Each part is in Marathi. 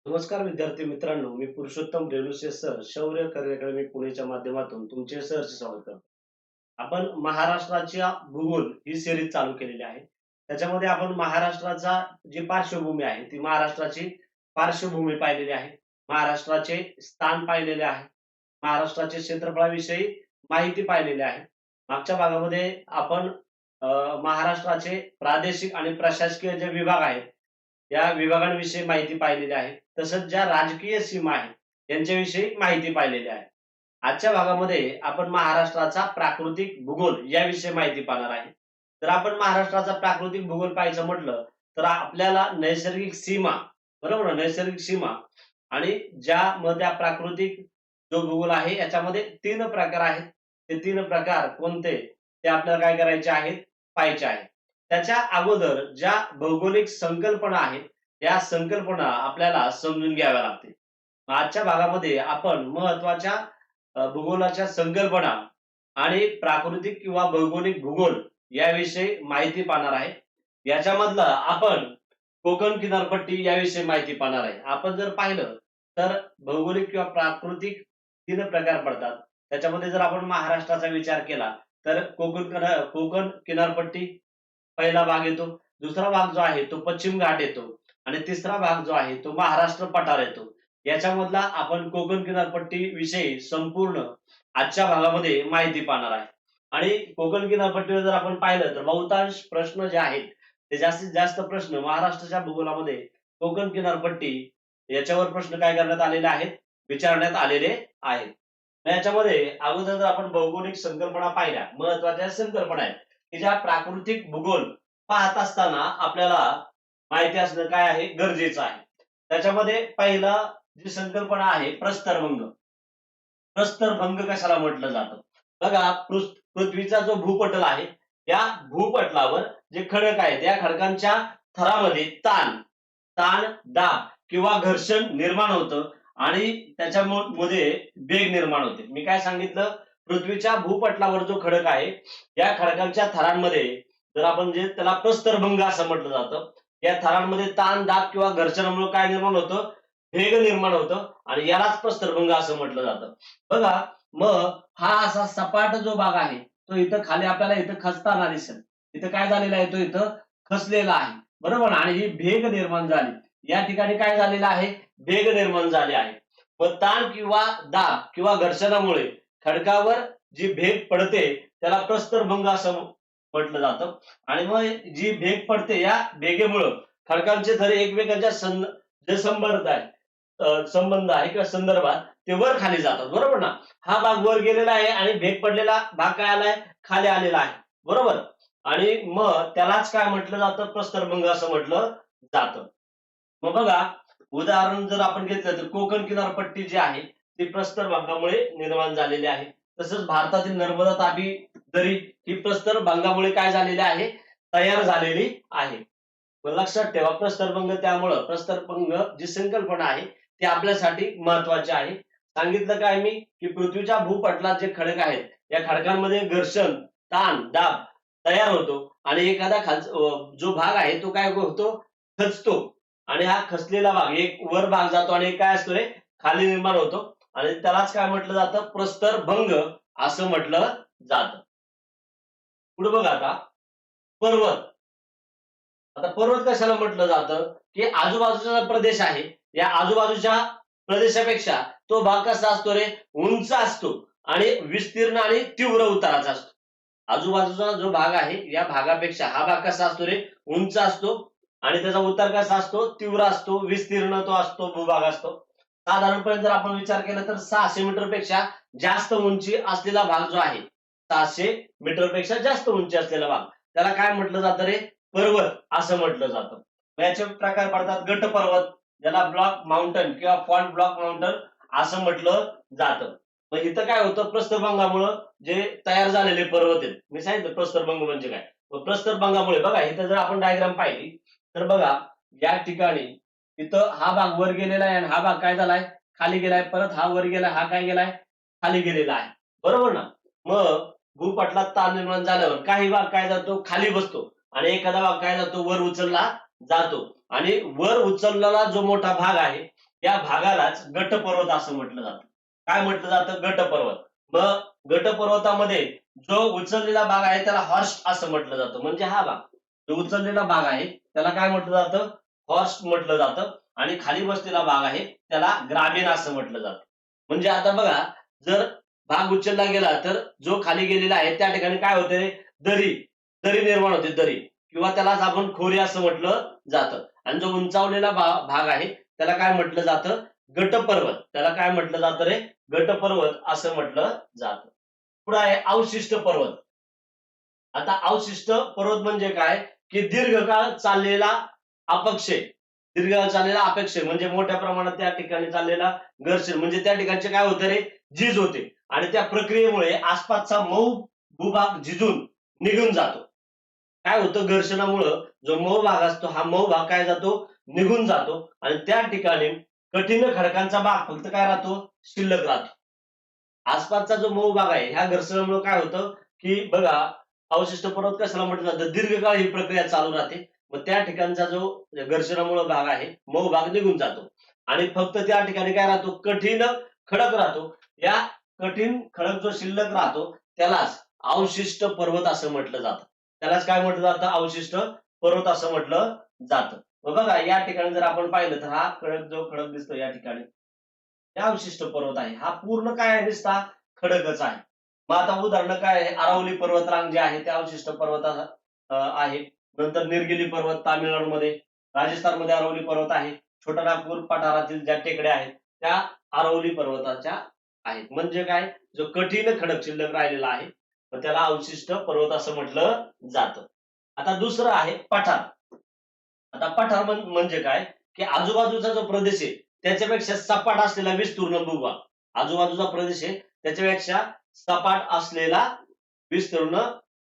नमस्कार विद्यार्थी मित्रांनो, मी पुरुषोत्तम रेणुशे सर शौर्य करिअर अकॅडमी पुणेच्या माध्यमातून तुमचे सहर्ष स्वागत करतो. आपण महाराष्ट्राच्या भूगोल ही सिरीज चालू केलेली आहे. त्याच्यामध्ये आपण महाराष्ट्राचा जी पार्श्वभूमी आहे ती महाराष्ट्राची पार्श्वभूमी पाहिलेली आहे. महाराष्ट्राचे स्थान पाहिलेले आहे. महाराष्ट्राच्या क्षेत्रफळाविषयी माहिती पाहिलेली आहे. मागच्या भागामध्ये आपण महाराष्ट्राचे प्रादेशिक आणि प्रशासकीय जे विभाग आहेत या विभागांविषयी माहिती पाहिलेली आहे. तसंच ज्या राजकीय सीमा आहेत यांच्याविषयी माहिती पाहिलेली आहे. आजच्या भागामध्ये आपण महाराष्ट्राचा प्राकृतिक भूगोल याविषयी माहिती पाहणार आहे. तर आपण महाराष्ट्राचा प्राकृतिक भूगोल पाहायचं म्हटलं तर आपल्याला नैसर्गिक सीमा, बरोबर ना, नैसर्गिक सीमा आणि ज्यामध्ये प्राकृतिक जो भूगोल आहे याच्यामध्ये तीन प्रकार आहेत. ते तीन प्रकार कोणते ते आपल्याला काय करायचे आहेत, पाहायचे आहेत. त्याच्या अगोदर ज्या भौगोलिक संकल्पना आहेत या संकल्पना आपल्याला समजून घ्याव्या लागतील. आजच्या भागामध्ये आपण महत्वाच्या भूगोलाच्या संकल्पना आणि प्राकृतिक किंवा भौगोलिक भूगोल याविषयी माहिती पाहणार आहे. याच्यामधलं आपण कोकण किनारपट्टी याविषयी माहिती पाहणार आहे. आपण जर पाहिलं तर भौगोलिक किंवा प्राकृतिक तीन प्रकार पडतात. त्याच्यामध्ये जर आपण महाराष्ट्राचा विचार केला तर कोकण किनारपट्टी पहिला भाग येतो. दुसरा भाग जो आहे तो पश्चिम घाट येतो आणि तिसरा भाग जो आहे तो महाराष्ट्र पठार येतो. याच्यामधला आपण कोकण किनारपट्टी विषयी संपूर्ण आजच्या भागामध्ये माहिती पाहणार आहे. आणि कोकण किनारपट्टीवर जर आपण पाहिलं तर बहुतांश प्रश्न जे आहेत ते जास्तीत जास्त प्रश्न महाराष्ट्राच्या भूगोलामध्ये कोकण किनारपट्टी याच्यावर प्रश्न काय करण्यात आलेले आहेत, विचारण्यात आलेले आहेत. याच्यामध्ये अगोदर जर आपण भौगोलिक संकल्पना पाहिल्या, महत्वाच्या संकल्पना आहेत की ज्या प्राकृतिक भूगोल पाहत असताना आपल्याला माहिती असणं काय आहे, गरजेचं आहे. त्याच्यामध्ये पहिला जी संकल्पना आहे प्रस्तरभंग. प्रस्तरभंग कशाला म्हटलं जातं बघा, पृथ्वीचा जो भूपटल आहे या भूपटलावर जे खडक आहेत या खडकांच्या थरामध्ये ताण ताण दाब किंवा घर्षण निर्माण होतं आणि त्याच्यामध्ये वेग निर्माण होते. मी काय सांगितलं, पृथ्वीच्या भूपटलावर जो खडक आहे या खडकांच्या थरांमध्ये जर आपण जे त्याला प्रस्तरभंग असं म्हटलं जातं, या थरांमध्ये ताण दाब किंवा घर्षणामुळे काय निर्माण होतं, वेग निर्माण होतं आणि यालाच प्रस्तरभंग असं म्हटलं जातं. बघा, मग हा असा सपाट जो भाग आहे तो इथं खाली आपल्याला इथं खचताना दिसेल. इथं काय झालेला आहे, तो इथं खचलेला आहे, बरोबर. आणि ही भेग निर्माण झाली, या ठिकाणी काय झालेलं आहे, भेग निर्माण झाली आहे. मग ताण किंवा दाब किंवा घर्षणामुळे खडकावर जी भेग पडते त्याला प्रस्तरभंग असं म्हटलं जातं. आणि मग जी भेग पडते या भेगेमुळं खडकांचे थर एकमेकांच्या जे संबंध आहे किंवा संदर्भात ते वर खाली जातात, बरोबर ना. हा भाग वर गेलेला आहे आणि भेग पडलेला भाग काय आलाय, खाली आलेला आहे, बरोबर. आणि मग त्यालाच काय म्हटलं जातं, प्रस्तरभंग असं म्हटलं जातं. मग बघा, उदाहरण जर आपण घेतलं तर कोकण किनारपट्टी जी आहे ती प्रस्तरभंगामुळे निर्माण झालेली आहे. तसंच भारतातील नर्मदा तापी दरी ही प्रस्तरभंगामुळे काय झालेली आहे, तयार झालेली आहे. लक्षात ठेवा, प्रस्तरभंग त्यामुळं प्रस्तरभंग जी संकल्पना आहे ती आपल्यासाठी महत्वाची आहे. सांगितलं काय मी की पृथ्वीच्या भूपटलात जे खडक आहेत या खडकांमध्ये घर्षण ताण दाब तयार होतो आणि एखादा जो भाग आहे तो काय होतो, खचतो. आणि हा खचलेला भाग एक वर भाग जातो आणि एक काय असतो रे, खाली निर्माण होतो आणि त्यालाच काय म्हटलं जातं, प्रस्तरभंग असं म्हटलं जातं. पुढे बघा, आता पर्वत. आता पर्वत कशाला म्हटलं जातं की आजूबाजूचा प्रदेश आहे या आजूबाजूच्या प्रदेशापेक्षा तो भाग कसा असतो रे, उंच असतो आणि विस्तीर्ण आणि तीव्र उताराचा असतो. आजूबाजूचा जो भाग आहे या भागापेक्षा हा भाग कसा असतो रे, उंच असतो आणि त्याचा उतार कसा असतो, तीव्र असतो, विस्तीर्ण तो असतो, भूभाग असतो. साधारणपणे जर आपण विचार केला तर 600 मीटर पेक्षा जास्त उंची असलेला भाग जो आहे, 600 मीटर पेक्षा जास्त उंची असलेला भाग, त्याला काय म्हटलं जातं रे, पर्वत असं म्हटलं जातं. याचे प्रकार पडतात गट पर्वत, ज्याला ब्लॉक माउंटन किंवा फॉल्ट ब्लॉक माउंटन असं म्हटलं जातं. मग इथं काय होतं, प्रस्तरभंगामुळं जे तयार झालेले पर्वत आहेत, मी सांगितलं प्रस्तरभंग म्हणजे काय. प्रस्तरभंगामुळे बघा, इथं जर आपण डायग्राम पाहिली तर बघा, या ठिकाणी इथं हा भाग वर गेलेला आहे आणि हा भाग काय झालाय, खाली गेलाय. परत हा वर गेलाय, हा काय गेलाय, खाली गेलेला आहे, बरोबर ना. मग भूपटलात ताण निर्माण झाल्यावर काही भाग काय जातो, खाली बसतो आणि एखादा भाग काय जातो, वर उचलला जातो. आणि वर उचललेला जो मोठा भाग आहे या भागालाच गटपर्वत असं म्हटलं जातं. काय म्हटलं जातं? गटपर्वत. मग गटपर्वतामध्ये जो उचललेला भाग आहे त्याला हॉर्स्ट असं म्हटलं जातं. म्हणजे हा भाग जो उचललेला भाग आहे त्याला काय म्हटलं जातं? हॉर्स्ट म्हटलं जातं. आणि खाली बसलेला भाग आहे त्याला ग्रामीण असं म्हटलं जातं. म्हणजे आता बघा, जर भाग उचलला गेला तर जो खाली गेलेला आहे त्या ठिकाणी काय होते? दरी दरी निर्माण होते, दरी, किंवा त्यालाच आपण खोरी असं म्हटलं जातं. आणि जो उंचावलेला भाग आहे त्याला काय म्हटलं जातं? गटपर्वत. त्याला काय म्हटलं जातं रे? गटपर्वत असं म्हटलं जातं. पुढे आहे अवशिष्ट पर्वत. आता अवशिष्ट पर्वत म्हणजे काय? की दीर्घकाळ चाललेला अपक्ष. दीर्घकाळ चाललेला अपेक्ष म्हणजे मोठ्या प्रमाणात त्या ठिकाणी चाललेला घर्षण, म्हणजे त्या ठिकाणचे काय होतं रे? झीज होते. आणि त्या प्रक्रियेमुळे आसपासचा मऊ भूभाग झिजून निघून जातो. काय होतं? घर्षणामुळं जो मऊ भाग असतो हा मऊ भाग काय जातो? निघून जातो. आणि त्या ठिकाणी कठीण खडकांचा भाग फक्त काय राहतो? शिल्लक राहतो. आसपासचा जो मऊ भाग आहे ह्या घर्षणामुळे काय होतं? की बघा, अवशिष्ट पर्वत कशाला म्हटलं जातं? दीर्घकाळ ही प्रक्रिया चालू राहते. मग त्या ठिकाणचा जो घर्षणामुळे भाग आहे, मऊ भाग निघून जातो. आणि फक्त त्या ठिकाणी काय राहतो? कठीण खडक राहतो. या कठीण खडक जो शिल्लक राहतो त्यालाच अवशिष्ट पर्वत असं म्हटलं जातं. त्यालाच काय म्हटलं जातं? अवशिष्ट पर्वत असं म्हटलं जातं. मग बघा, या ठिकाणी जर आपण पाहिलं तर हा जो खडक दिसतो या ठिकाणी, हा अवशिष्ट पर्वत आहे. हा पूर्ण काय आहे? नुसता खडकच आहे. मग आता उदाहरण काय आहे? अरावली पर्वतरांग जे आहे ते अवशिष्ट पर्वत आहे. नंतर निलगिरी पर्वत तामिळनाडूमध्ये, राजस्थानमध्ये अरावली पर्वत आहे. छोटानागपूर पठारातील ज्या टेकड्या आहेत त्या अरावली पर्वताच्या आहेत. म्हणजे काय? जो कठीण खडक शिल्लक राहिलेला आहे तर त्याला अवशिष्ट पर्वत असं म्हटलं जातं. आता दुसरं आहे पठार. आता पठार म्हणजे काय? की आजूबाजूचा जो प्रदेश आहे त्याच्यापेक्षा सपाट असलेला विस्तीर्ण भूभाग. आजूबाजूचा प्रदेश आहे त्याच्यापेक्षा सपाट असलेला विस्तीर्ण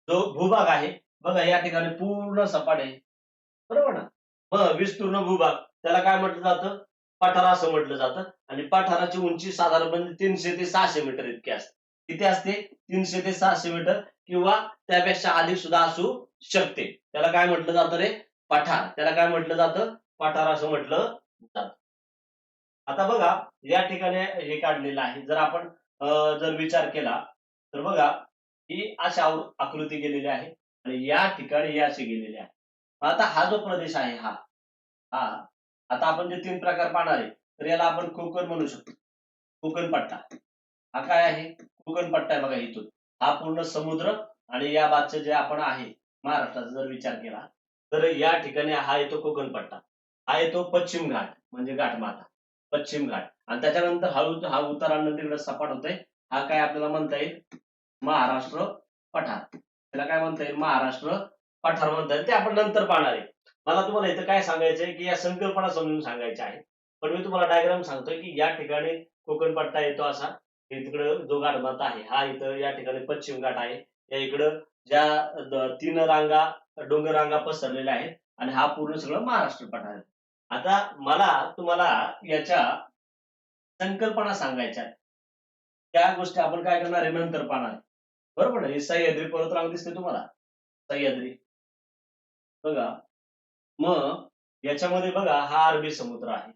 जो भूभाग आहे. बघा, या ठिकाणी पूर्ण सपाट आहे, बरोबर ना? मग विस्तीर्ण भूभाग त्याला काय म्हटलं जातं? पठार असं म्हटलं जातं. आणि पठाराची उंची साधारणपणे 300 ते 600 मीटर इतकी असते. किती असते? 300 ते 600 मीटर, किंवा त्यापेक्षा अधिक सुद्धा असू शकते. त्याला काय म्हटलं जातं रे? पठार. त्याला काय म्हटलं जातं? पठार असं म्हटलं जातं. आता बघा, या ठिकाणी हे काढलेलं आहे. जर आपण जर विचार केला तर बघा, ही अशा आकृती गेलेली आहे आणि या ठिकाणी हे असे गेलेले आहे. आता हा जो प्रदेश आहे हा हा आता आपण जे 3 प्रकार पाहणार आहे तर याला आपण कोकण म्हणू शकतो. कोकण पट्टा. हा काय आहे? कोकण पट्टा आहे बघा इथून. हा पूर्ण समुद्र आणि या बाजूचं जे आपण आहे महाराष्ट्राचा जर विचार केला तर या ठिकाणी हा येतो कोकण पट्टा. हा येतो पश्चिम घाट म्हणजे घाटमाथा. पश्चिम घाट. आणि त्याच्यानंतर हळू हा उतारा नदीकडे सपाट होतोय. हा काय आपल्याला म्हणता येईल? महाराष्ट्र पठार. त्याला काय म्हणता येईल? महाराष्ट्र पठार म्हणता येईल. ते आपण नंतर पाहणार आहे. मला तुम्हाला इथं काय सांगायचंय की या संकल्पना समजून सांगायच्या आहेत. पण मी तुम्हाला डायग्राम सांगतोय की या ठिकाणी कोकण पट्टा येतो असा. तिकडं जो घाटमाथा आहे हा इथं या ठिकाणी पश्चिम घाट आहे. या इकडं ज्या 3 रांगा डोंगर रांगा पसरलेल्या आहेत आणि हा पूर्ण सगळं महाराष्ट्र पठार आहे. आता मला तुम्हाला याच्या संकल्पना सांगायच्या आहेत. त्या गोष्टी आपण काय करणार आहे? नंतर पाहणार आहे. बरोबर ना? हे सह्याद्री पर्वतरांग दिसते तुम्हाला? सह्याद्री. बघा, मग याच्यामध्ये बघा हा अरबी समुद्र आहे.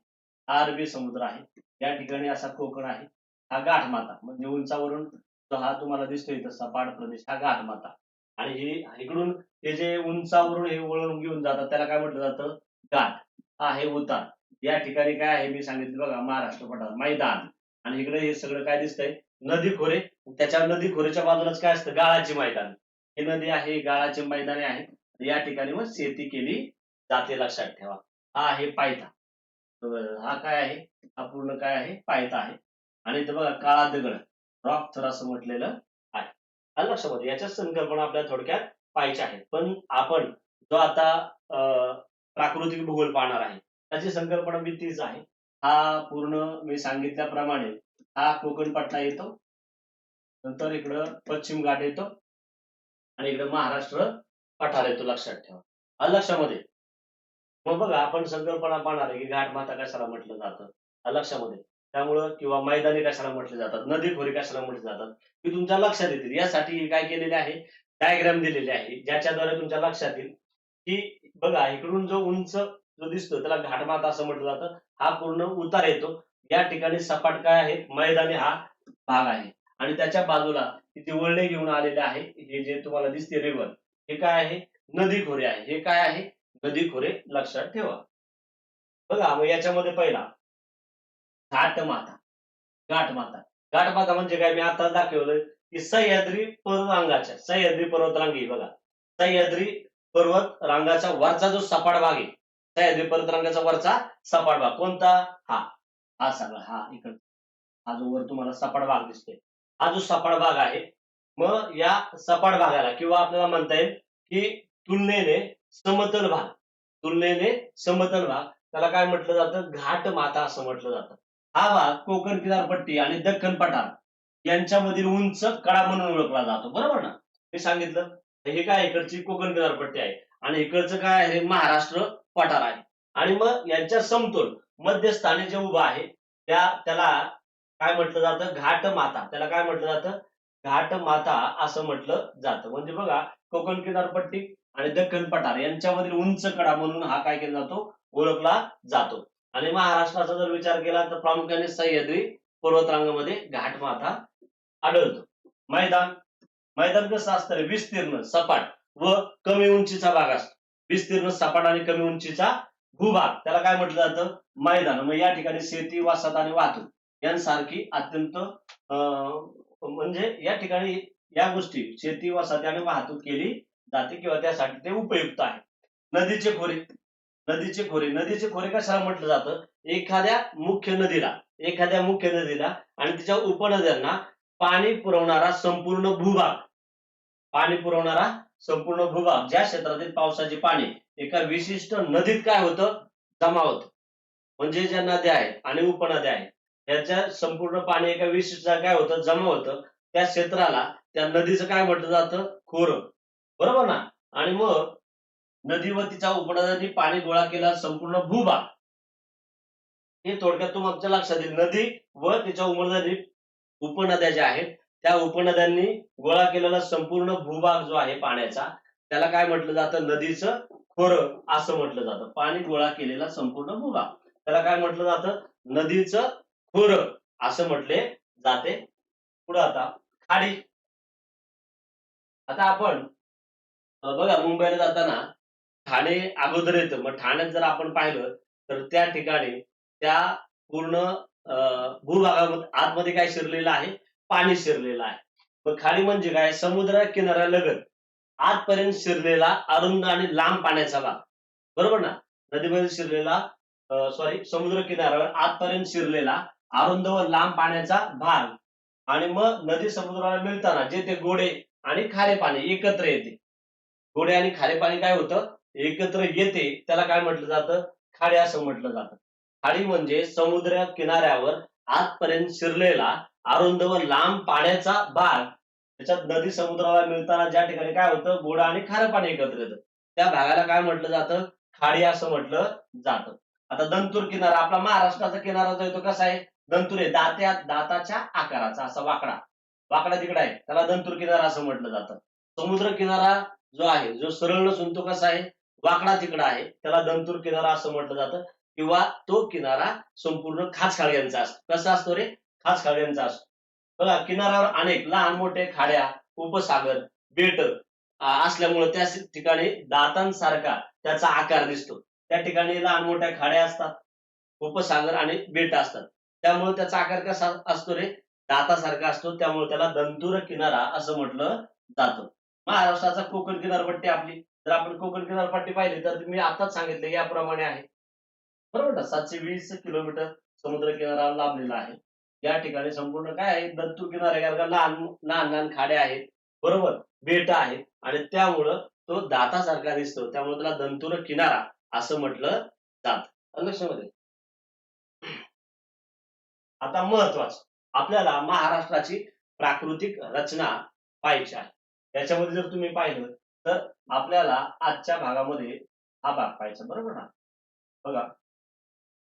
हा अरबी समुद्र आहे. या ठिकाणी असा कोकण आहे. हा घाटमाथा म्हणजे उंचावरून जो हा तुम्हाला दिसतोय इथं सपाट प्रदेश हा घाटमाथा. आणि हे इकडून हे जे उंचावरून हे वळण घेऊन जातात त्याला काय म्हटलं जातं? घाट. हा आहे उतार. या ठिकाणी काय आहे? मी सांगितलं बघा, महाराष्ट्र पठार मैदान. आणि इकडे हे सगळं काय दिसतंय? नदी खोरे. त्याच्या नदी खोरेच्या बाजूलाच काय असतं? गाळाची मैदान. ही नदी आहे, गाळाची मैदाने आहेत. या ठिकाणी मग शेती केली जाते, लक्षात ठेवा. हा आहे पायथा. हा काय आहे? हा पूर्ण काय आहे? पायथा आहे. आणि इथं बघा काळा दगड, रॉक थर असं म्हटलेलं आहे. आलं लक्षामध्ये? याच्या संकल्पना आपल्याला थोडक्यात पाहायच्या आहेत. पण आपण जो आता प्राकृतिक भूगोल पाहणार आहे त्याची संकल्पना बी तीच आहे. हा पूर्ण मी सांगितल्याप्रमाणे हा कोकण पट्टा येतो. नंतर इकडं पश्चिम घाट येतो आणि इकडं महाराष्ट्र पठार येतो, लक्षात ठेवा. आलं लक्षामध्ये? मग बघा, आपण संकल्पना पाहणार आहे की घाटमाथा कशाला म्हटलं जातं, लक्षामध्ये. त्यामुळं किंवा मैदानी कशाला म्हटले जातात, नदी खोरे कशाला म्हटले जातात, की तुमच्या लक्षात येतील. यासाठी काय केलेले आहे? डायग्राम दिलेले आहे, ज्याच्याद्वारे तुमच्या लक्षात येईल की बघा, इकडून जो उंच जो दिसतो त्याला घाटमाथा असं म्हटलं जातं. हा पूर्ण उतार येतो. या ठिकाणी सपाट काय आहे, मैदानी हा भाग आहे आणि त्याच्या बाजूला इथे वळणे घेऊन आलेले आहे. हे जे तुम्हाला दिसते रिव्हर, हे काय आहे, नदी खोरे आहे. हे काय आहे, नदी खोरे, लक्षात ठेवा. बघा मग याच्यामध्ये पहिला घाटमाथा. घाटमाथा. घाटमाथा म्हणजे काय, मी आता दाखवलं की सह्याद्री पर्वतरांगाच्या, सह्याद्री पर्वतरांगी बघा, सह्याद्री पर्वत रांगाचा वरचा जो सपाट भाग आहे, सह्याद्री पर्वतरांगाचा वरचा सपाट भाग कोणता, हा हा सगळा, हा इकडे, हा जो वर तुम्हाला सपाट भाग दिसतोय, हा जो सपाट भाग आहे. मग या सपाट भागाला किंवा आपल्याला म्हणता येईल की तुलनेने समतल भाग, तुलनेने समतल भाग, त्याला काय म्हटलं जातं, घाटमाथा असं म्हटलं जातं. हा भाग कोकण किनारपट्टी आणि दख्खन पठार यांच्यामधील उंच कडा म्हणून ओळखला जातो, बरोबर ना. मी सांगितलं हे काय, इकडची कोकण किनारपट्टी आहे आणि इकडचं काय आहे, महाराष्ट्र पठार आहे. आणि मग यांच्या समतोल मध्यस्थानी जे उभा आहे त्याला काय म्हटलं जातं, घाटमाथा. त्याला काय म्हटलं जातं, घाटमाथा असं म्हटलं जातं. म्हणजे बघा, कोकण किनारपट्टी आणि दख्खन पठार यांच्यामधील उंच कडा म्हणून हा काय केला जातो, ओळखला जातो. आणि महाराष्ट्राचा जर विचार केला तर प्रामुख्याने सह्याद्री पर्वतरांगामध्ये घाटमाथा आढळतो. मैदान, मैदान कसं असतं रे, विस्तीर्ण, सपाट व कमी उंचीचा भाग असतो. विस्तीर्ण, सपाट आणि कमी उंचीचा भूभाग, त्याला काय म्हटलं जातं, मैदान. मग या ठिकाणी शेती, वसाहत आणि वाहतूक यांसारखी अत्यंत म्हणजे या ठिकाणी या गोष्टी, शेती, वसाहती आणि वाहतूक केली जाते किंवा त्यासाठी ते उपयुक्त आहे. नदीचे खोरे, नदीचे खोरे, नदीचे खोरे कशाला म्हटलं जातं, एखाद्या मुख्य नदीला आणि तिच्या उपनद्यांना पाणी पुरवणारा संपूर्ण भूभाग, पाणी पुरवणारा संपूर्ण भूभाग, ज्या क्षेत्रातील पावसाचे पाणी एका विशिष्ट नदीत काय होतं, जमा होतं. म्हणजे ज्या नद्या आहेत आणि उपनद्या आहेत याच्या संपूर्ण पाणी एका विशिष्ट काय होतं, जमा होतं. त्या क्षेत्राला, त्या नदीचं काय म्हटलं जातं, खोरं, बरोबर ना. आणि मग नदी व तिच्या उपनद्यांनी पाणी गोळा केला संपूर्ण भूभाग, हे थोडक्यात तुमच्या लक्षात येईल. नदी व तिच्या उपनद्या ज्या आहेत त्या उपनद्यांनी गोळा केलेला संपूर्ण भूभाग जो आहे पाण्याचा, त्याला काय म्हटलं जातं, नदीचं खोरं असं म्हटलं जातं. पाणी गोळा केलेला संपूर्ण भूभाग, त्याला काय म्हटलं जातं, नदीचं खोरं असं म्हटले जाते. पुढे आता खाडी. आता आपण बघा, मुंबईला जाताना ठाणे अगोदर येतं. मग ठाण्यात जर आपण पाहिलं तर त्या ठिकाणी त्या पूर्ण भूभागामध्ये आतमध्ये काय शिरलेलं आहे, पाणी शिरलेलं आहे. मग खाडी म्हणजे काय, समुद्र किनाऱ्यालगत आतपर्यंत शिरलेला अरुंद आणि लांब पाण्याचा भाग, बरोबर ना. नदीमध्ये शिरलेला, सॉरी, समुद्र किनाऱ्यावर आतपर्यंत शिरलेला अरुंद व लांब पाण्याचा भाग. आणि मग नदी समुद्राला मिळताना जे ते गोडे आणि खारे पाणी एकत्र येते, गोडे आणि खारे पाणी काय होतं, एकत्र येते, त्याला काय म्हटलं जातं, खाडी असं म्हटलं जातं. खाडी म्हणजे समुद्र किनाऱ्यावर आतपर्यंत शिरलेला अरुंद व लांब पाण्याचा भाग. त्याच्यात नदी समुद्राला मिळताना ज्या ठिकाणी काय होतं, गोड आणि खारं पाणी एकत्र येतं, त्या भागाला काय म्हटलं जातं, खाडी असं म्हटलं जातं. आता दंतूर किनारा, आपला महाराष्ट्राचा किनारा जो आहे तो कसा आहे, दंतूर आहे, दाताच्या आकाराचा, असा वाकडा, वाकडा तिकडा आहे, त्याला दंतूर किनारा असं म्हटलं जातं. समुद्र किनारा जो आहे, जो सरळ नसून तो कसा आहे, वाकडा तिकडा आहे, त्याला दंतूर किनारा असं म्हटलं जातं. किंवा तो किनारा संपूर्ण खाचखाळ्यांचा असतो. कसा असतो रे, खाचखाळ्यांचा असतो. बघा, किनाऱ्यावर अनेक लहान मोठे खाड्या, उपसागर, बेट असल्यामुळे त्या ठिकाणी दातांसारखा त्याचा आकार दिसतो. त्या ठिकाणी लहान मोठ्या खाड्या असतात, उपसागर आणि बेट असतात, त्यामुळे त्याचा आकार कसा असतो रे, दातासारखा असतो. त्यामुळे त्याला दंतूर किनारा असं म्हटलं जातं. महाराष्ट्राचा कोकण किनारपट्टी आपली, जर आपण कोकण किनारपट्टी पाहिली तर मी आताच सांगितलं याप्रमाणे आहे, बरोबर ना. 720 किलोमीटर समुद्र किनारा लाभलेला आहे. या ठिकाणी संपूर्ण काय आहे, दंतू किनारे, कारण का लहान लहान लहान खाड्या आहेत, बरोबर, बेट आहेत आणि त्यामुळं तो दातासारखा दिसतो, त्यामुळे त्याला दंतूर किनारा असं म्हटलं जातं. आलं लक्षामध्ये. आता महत्वाचं, आपल्याला महाराष्ट्राची प्राकृतिक रचना पाहायची आहे. त्याच्यामध्ये जर तुम्ही पाहिलं तर आपल्याला आजच्या भागामध्ये हा भाग पाहायचा, बरोबर ना. बघा,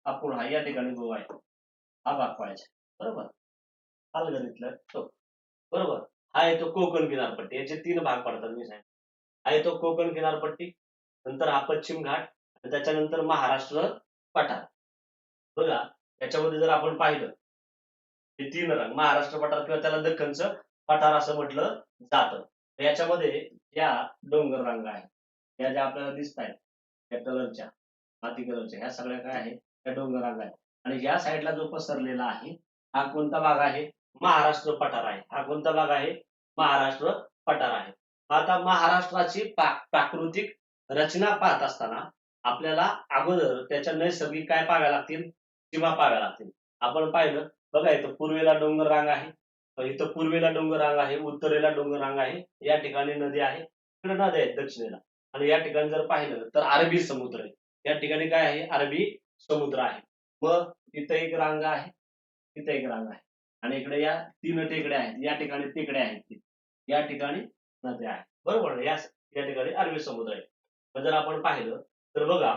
अपूर हा या ठिकाणी गोवा आहे, हा भाग पाहायचा, बरोबर. पालघर तो, बरोबर. हा येतो कोकण किनारपट्टी, याचे 3 भाग पडतात, मी सांगितलं. हा येतो कोकण किनारपट्टी, नंतर हा पश्चिम घाट, आणि त्याच्यानंतर महाराष्ट्र पठार. बघा याच्यामध्ये जर आपण पाहिलं हे 3 रंग महाराष्ट्र पठार किंवा त्याला दख्खनचं पठार असं म्हटलं जातं. तर याच्यामध्ये या डोंगर रांगा आहेत. या ज्या आपल्याला दिसतायत त्या कलरच्या, माती कलरच्या ह्या सगळ्या काय आहेत? त्या डोंगर रांगा आहेत. आणि या साईडला जो पसरलेला आहे हा कोणता भाग आहे? महाराष्ट्र पठार आहे. हा कोणता भाग आहे? महाराष्ट्र पठार आहे. आता महाराष्ट्राची प्राकृतिक रचना पाहत असताना आपल्याला अगोदर त्याच्या नैसर्गिक काय पाहाव्या लागतील? सीमा पाहाव्या लागतील. आपण पाहिलं बघा इथं पूर्वेला डोंगर रांग आहे, इथं पूर्वेला डोंगर रांग आहे, उत्तरेला डोंगर रांग आहे, या ठिकाणी नदी आहे, इकडे नद्या आहेत दक्षिणेला. आणि या ठिकाणी जर पाहिलं तर अरबी समुद्र आहे. या ठिकाणी काय आहे? अरबी समुद्र आहे. मग इथं एक रांग आहे, इथं एक रांग आहे आणि इकडे या 3 टेकड्या आहेत. या ठिकाणी टेकड्या आहेत, या ठिकाणी नद्या आहेत. बरोबर ना? या ठिकाणी अरबी समुद्र आहे. मग जर आपण पाहिलं तर बघा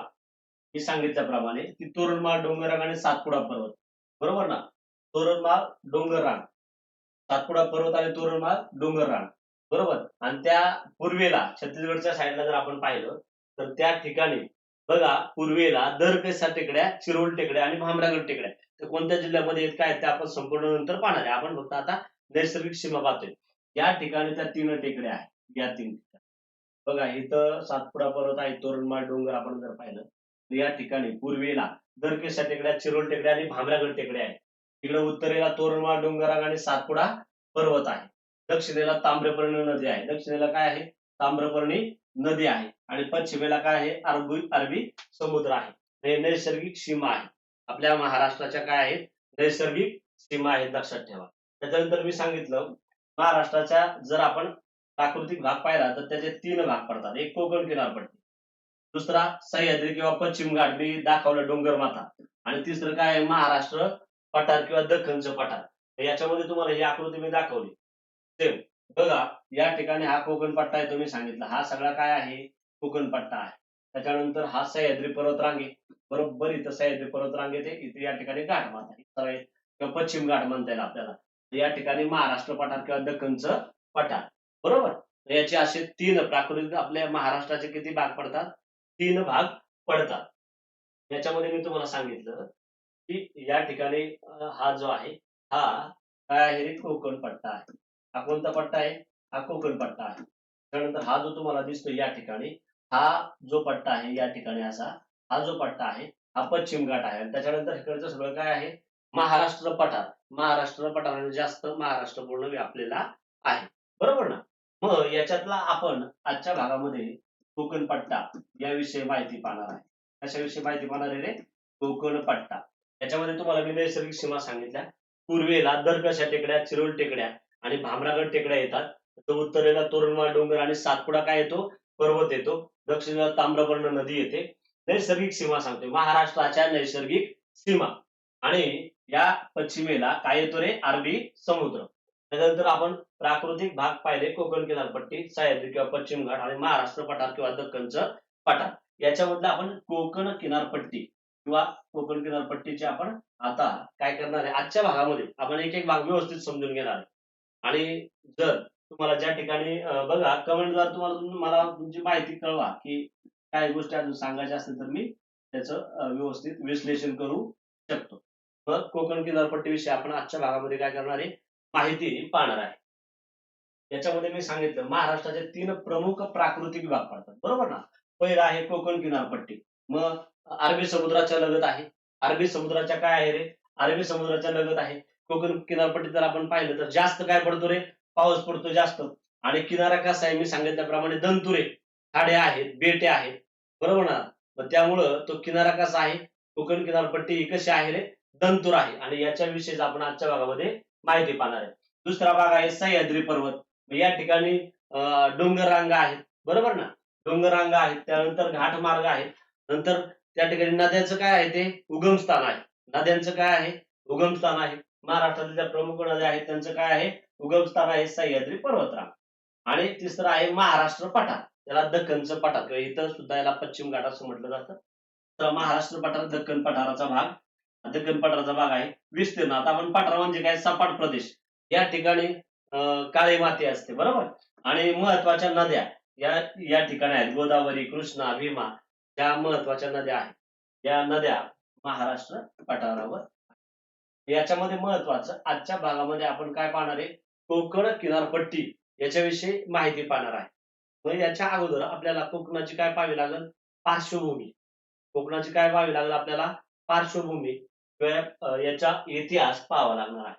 मी सांगितल्याप्रमाणे की तोरणमाळ डोंगररांग आणि सातपुडा पर्वत. बरोबर ना? तोरणमाळ डोंगररांग, सातपुडा पर्वत आणि तोरणमाळ डोंगररांग. बरोबर. आणि त्या पूर्वेला छत्तीसगडच्या साईडला जर आपण पाहिलं तर त्या ठिकाणी बघा पूर्वेला दरपेसा टेकड्या, चिरोल टेकड्या आणि भामरागड टेकड्या. तर कोणत्या जिल्ह्यामध्ये आहेत काय ते आपण संपूर्ण नंतर पाहणार आहे. आपण फक्त आता नैसर्गिक सीमा पाहतोय. या ठिकाणी त्या 3 टेकड्या आहेत. या 3 बघा इथं सातपुडा पर्वत आहे, तोरणमाळ डोंगर आपण जर पाहिलं तर या ठिकाणी पूर्वेला दरकेसा टेकड्या, चिरोल टेकड्या आणि भामरागड टेकड्या आहेत. इकडे उत्तरेला तोरणमाळ डोंगररांग आणि सातपुडा पर्वत आहे. दक्षिणेला ताम्रपर्णी नदी आहे. दक्षिणेला काय आहे? ताम्रपर्णी नदी आहे. आणि पश्चिमेला काय आहे? अरबी समुद्र आहे. हे नैसर्गिक सीमा आहे. आपल्या महाराष्ट्राच्या काय आहेत? नैसर्गिक सीमा आहेत, लक्षात ठेवा. त्याच्यानंतर मी सांगितलं महाराष्ट्राच्या जर आपण प्राकृतिक भाग पाहिला तर त्याचे 3 भाग पडतात. एक कोकण किनारपट्टी, दुसरा सह्याद्री किंवा पश्चिम घाट मी दाखवलं डोंगरमाथा, आणि तिसरं काय आहे? महाराष्ट्र पठार किंवा दख्खनचं पठार. तर याच्यामध्ये तुम्हाला ही आकृती मी दाखवली सेम. बघा या ठिकाणी हा कोकण पट्टा आहे, तुम्ही सांगितलं हा सगळा काय आहे? कोकण पट्टा आहे. त्याच्यानंतर हा सह्याद्री पर्वतरांग आहे. बरोबर इथं सह्याद्री पर्वतरांग येते, इथे या ठिकाणी घाटमाथा आहे किंवा पश्चिम घाट म्हणता येईल आपल्याला. तर या ठिकाणी महाराष्ट्र पठार किंवा दख्खनचं पठार. बरोबर. तर याचे असे 3 प्राकृतिक आपल्या महाराष्ट्राचे किती भाग पडतात? 3 भाग पडतात. याच्यामध्ये मी तुम्हाला सांगितलं की या ठिकाणी हा जो आहे हा काय आहे? कोकण पट्टा आहे. हा कोणता पट्टा आहे? हा कोकण पट्टा आहे. त्यानंतर हा जो तुम्हाला दिसतो या ठिकाणी हा जो पट्टा आहे या ठिकाणी असा हा जो पट्टा आहे हा पश्चिम घाट आहे. आणि त्याच्यानंतर इकडचं सगळं काय आहे? महाराष्ट्र पठार. महाराष्ट्र पठाराने जास्त महाराष्ट्र पूर्ण व्यापलेला आहे. बरोबर ना? मग याच्यातला आपण आजच्या भागामध्ये कोकण पट्टा याविषयी माहिती पाहणार आहे. कशाविषयी माहिती पाहणार आहे रे? कोकण पट्टा. त्याच्यामध्ये तुम्हाला मी नैसर्गिक सीमा सांगितल्या. पूर्वेला दरकशा टेकड्या, चिरोल टेकड्या आणि भामरागड टेकड्या येतात. तर उत्तरेला तोरणमाळ डोंगर आणि सातपुडा काय येतो? पर्वत येतो. दक्षिणेला ताम्रपर्णी नदी येते. नैसर्गिक सीमा सांगते, महाराष्ट्राच्या नैसर्गिक सीमा. आणि या पश्चिमेला काय येतो रे? अरबी समुद्र. त्यानंतर आपण प्राकृतिक भाग पाहिले, कोकण किनारपट्टी, सह्याद्री किंवा पश्चिम घाट आणि महाराष्ट्र पठार किंवा दख्खनचं पठार. याच्यामधलं आपण कोकण किनारपट्टी किंवा कोकण किनारपट्टीचे आपण आता काय करणार आहे? आजच्या भागामध्ये आपण एक एक भाग व्यवस्थित समजून घेणार आहे. आणि जर तुम्हाला ज्या ठिकाणी बघा कमेंटद्वारे मला तुमची माहिती कळवा की काही गोष्टी अजून सांगायच्या असतील तर मी त्याचं व्यवस्थित विश्लेषण करू शकतो. मग कोकण किनारपट्टीविषयी आपण आजच्या भागामध्ये काय करणार आहे? माहिती पाहणार आहे. याच्यामध्ये मी सांगितलं महाराष्ट्राचे 3 प्रमुख प्राकृतिक विभाग पडतात. बरोबर ना? पहिला आहे कोकण किनारपट्टी. मग अरबी समुद्राच्या लगत आहे. अरबी समुद्राच्या काय आहे रे? अरबी समुद्राच्या लगत आहे. कोकण किनारपट्टी जर आपण पाहिलं तर जास्त काय पडतो रे? पाऊस पडतो जास्त. आणि किनारा कसा आहे? मी सांगितल्याप्रमाणे दंतुरे, खाड्या आहेत, बेटे आहेत. बरोबर ना? मग त्यामुळं तो किनारा कसा आहे? कोकण किनारपट्टी ही कशी आहे रे? दंतूर आहे. आणि याच्याविषयी आपण आजच्या भागामध्ये माहिती पाहणार आहे. दुसरा भाग आहे सह्याद्री पर्वत. या ठिकाणी डोंगर रांगा आहेत. बरोबर ना? डोंगर रांगा आहेत. त्यानंतर घाटमार्ग आहेत. नंतर त्या ठिकाणी नद्यांचं काय आहे? ते उगमस्थान आहे. नद्यांचं काय आहे? उगमस्थान आहे. महाराष्ट्रातील ज्या प्रमुख नद्या आहेत त्यांचं काय आहे? उगमस्थान आहे सह्याद्री पर्वतरांग. आणि तिसरं आहे महाराष्ट्र पठार. त्याला दख्खनचं पठार किंवा इथं सुद्धा याला पश्चिम घाट असं म्हटलं जातं. तर महाराष्ट्र पठार दख्खन पठाराचा भाग, दख्खन पठाराचा भाग आहे. विस्तीर्ण. आता आपण पठार म्हणजे काय? सपाट प्रदेश. या ठिकाणी काळी माती असते. बरोबर. आणि महत्वाच्या नद्या या या ठिकाणी आहेत. गोदावरी, कृष्णा, भीमा. ज्या महत्वाच्या नद्या आहेत या नद्या महाराष्ट्र पठारावर. याच्यामध्ये महत्वाचं आजच्या भागामध्ये आपण काय पाहणार आहे, कोकण किनारपट्टी याच्याविषयी माहिती पाहणार आहे. मग याच्या अगोदर आपल्याला कोकणाची काय पाहावी लागेल, पार्श्वभूमी. कोकणाची काय पाहावी लागेल आपल्याला, पार्श्वभूमी किंवा याचा इतिहास पाहावा लागणार आहे.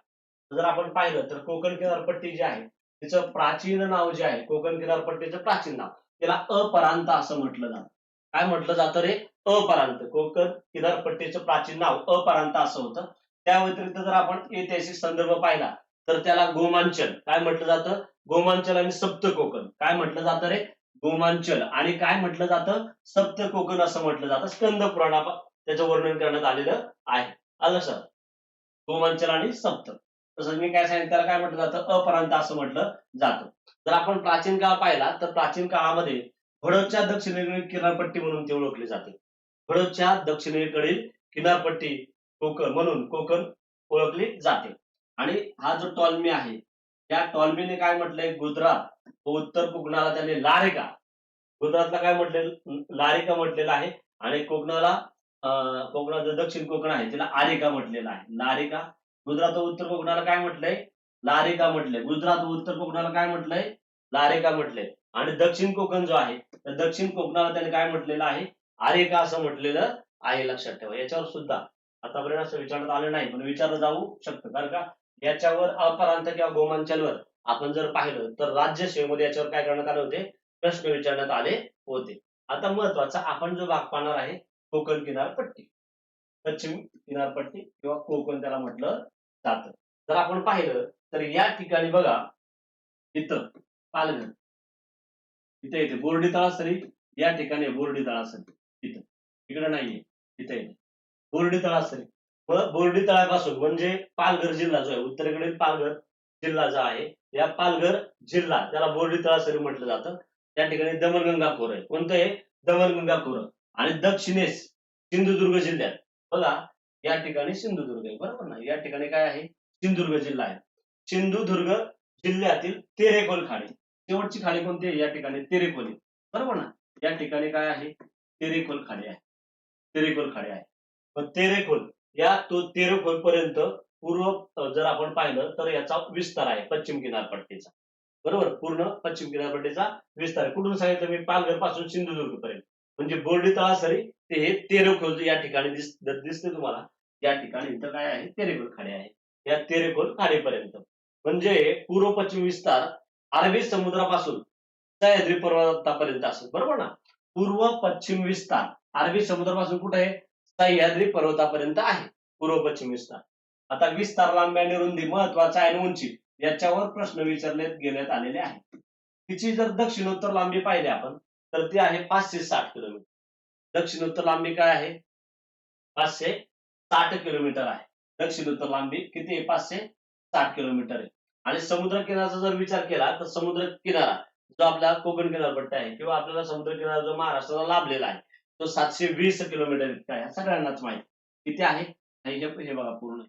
जर आपण पाहिलं तर कोकण किनारपट्टी जी आहे तिचं प्राचीन नाव जे आहे, कोकण किनारपट्टीचं प्राचीन नाव, त्याला अपरांत असं म्हटलं जातं. काय म्हटलं जातं रे, अपरांत. कोकण किनारपट्टीचं प्राचीन नाव अपरांत असं होतं. त्या व्यतिरिक्त जर आपण ऐतिहासिक संदर्भ पाहिला तर त्याला गोमांचल काय म्हटलं जातं, गोमांचल आणि सप्त कोकण काय म्हटलं जातं रे, गोमांचल आणि काय म्हटलं जातं, सप्त कोकण असं म्हटलं जातं. स्कंद पुराणात त्याचं वर्णन करण्यात आलेलं आहे. आलं सर, गोमांचल आणि सप्त. तसं मी काय सांगितलं, त्याला काय म्हटलं जातं, अपरांत असं म्हटलं जातं. जर आपण प्राचीन काळ पाहिला तर प्राचीन काळामध्ये हडदच्या दक्षिणेकडील किनारपट्टी म्हणून ते ओळखले जाते. हडदच्या दक्षिणेकडील किनारपट्टी कोकण म्हणून कोकण ओळखली जाते. आणि हा जो टॉलमी आहे त्या टॉलमीने काय म्हटलंय, गुजरात व उत्तर कोकणाला त्याने लारिका, गुजरातला काय म्हटले, लारिका म्हटलेलं आहे. आणि कोकणाला कोकणाचं दक्षिण कोकण आहे तिला आरिका म्हटलेलं आहे. लारिका. गुजरात व उत्तर कोकणाला काय म्हटलंय, लारिका म्हटलंय. गुजरात व उत्तर कोकणाला काय म्हटलंय, लारिका म्हटलंय. आणि दक्षिण कोकण जो आहे तर दक्षिण कोकणाला त्याने काय म्हटलेलं आहे, आरिका असं म्हटलेलं आहे. लक्षात ठेवा. याच्यावर सुद्धा आतापर्यंत असं विचारण्यात आलं नाही पण विचारलं जाऊ शकतं, कारण का याच्यावर अपरांत किंवा गोमांचलवर आपण जर पाहिलं तर राज्यसेवेमध्ये याच्यावर काय करण्यात आले होते, प्रश्न विचारण्यात आले होते. आता महत्वाचा आपण जो भाग पाहणार आहे, कोकण किनारपट्टी, पश्चिम किनारपट्टी किंवा कोकण त्याला म्हटलं जातं. जर आपण पाहिलं तर या ठिकाणी बघा, इथं पालघर, इथे येते बोर्डी तळासरी, या ठिकाणी बोर्डी तळासरी, इथं, इकडे नाहीये, इथे येते बोर्डी तळासरी. मग बोर्डी तळापासून म्हणजे पालघर जिल्हा जो आहे, उत्तरेकडील पालघर जिल्हा जो आहे, या पालघर जिल्हा त्याला बोर्डी तळासरी म्हटलं जातं. त्या ठिकाणी दमणगंगा खोरं आहे. कोणतं आहे, दमणगंगा खोरं. आणि दक्षिणेस सिंधुदुर्ग जिल्ह्यात बघा, या ठिकाणी सिंधुदुर्ग आहे, बरोबर ना. या ठिकाणी काय आहे, सिंधुदुर्ग जिल्हा आहे. सिंधुदुर्ग जिल्ह्यातील तेरेखोल खाडी, शेवटची खाडी कोणती आहे, या ठिकाणी तेरेखोल, बरोबर ना. या ठिकाणी काय आहे, तेरेखोल खाडी आहे, तेरेखोल खाडी आहे. पण तेरेखोल या तो तेरेखोल पर्यंत पूर्व जर आपण पाहिलं तर याचा विस्तार आहे पश्चिम किनारपट्टीचा, बरोबर. पूर्ण पश्चिम किनारपट्टीचा विस्तार आहे. कुठून सांगितलं मी, पालघर पासून सिंधुदुर्ग पर्यंत, म्हणजे बोर्डी तळासरी ते हे तेरेखोल या ठिकाणी दिसते तुम्हाला. या ठिकाणी इथं काय आहे, तेरेखोल खाडी आहे. या तेरेखोल खाडीपर्यंत म्हणजे पूर्व पश्चिम विस्तार अरबी समुद्रापासून सह्याद्री पर्वतापर्यंत असेल, बरोबर ना. पूर्व पश्चिम विस्तार अरबी समुद्रापासून कुठे आहे, सह्याद्री पर्वतापर्यंत आहे पूर्व पश्चिम विस्तार. आता विस्तार, लांबी आणि रुंदी महत्वाचा आहे, आणि उंची याच्यावर प्रश्न विचारले घेण्यात आलेले आहेत. तिची जर दक्षिणोत्तर लांबी पाहिली आपण तर ती आहे 560 किलोमीटर. दक्षिणोत्तर लांबी काय आहे, 560 किलोमीटर आहे. दक्षिणोत्तर लांबी किती आहे, 560 किलोमीटर आहे. आणि समुद्र किनाऱ्याचा जर विचार केला तर समुद्र किनारा जो आपला कोकण किनारपट्टी आहे किंवा आपल्याला समुद्र किनारा जो महाराष्ट्राला लाभलेला आहे तो 720 किलोमीटर इतका आहे. सगळ्यांनाच माहिती किती आहे, हे बघा पूर्ण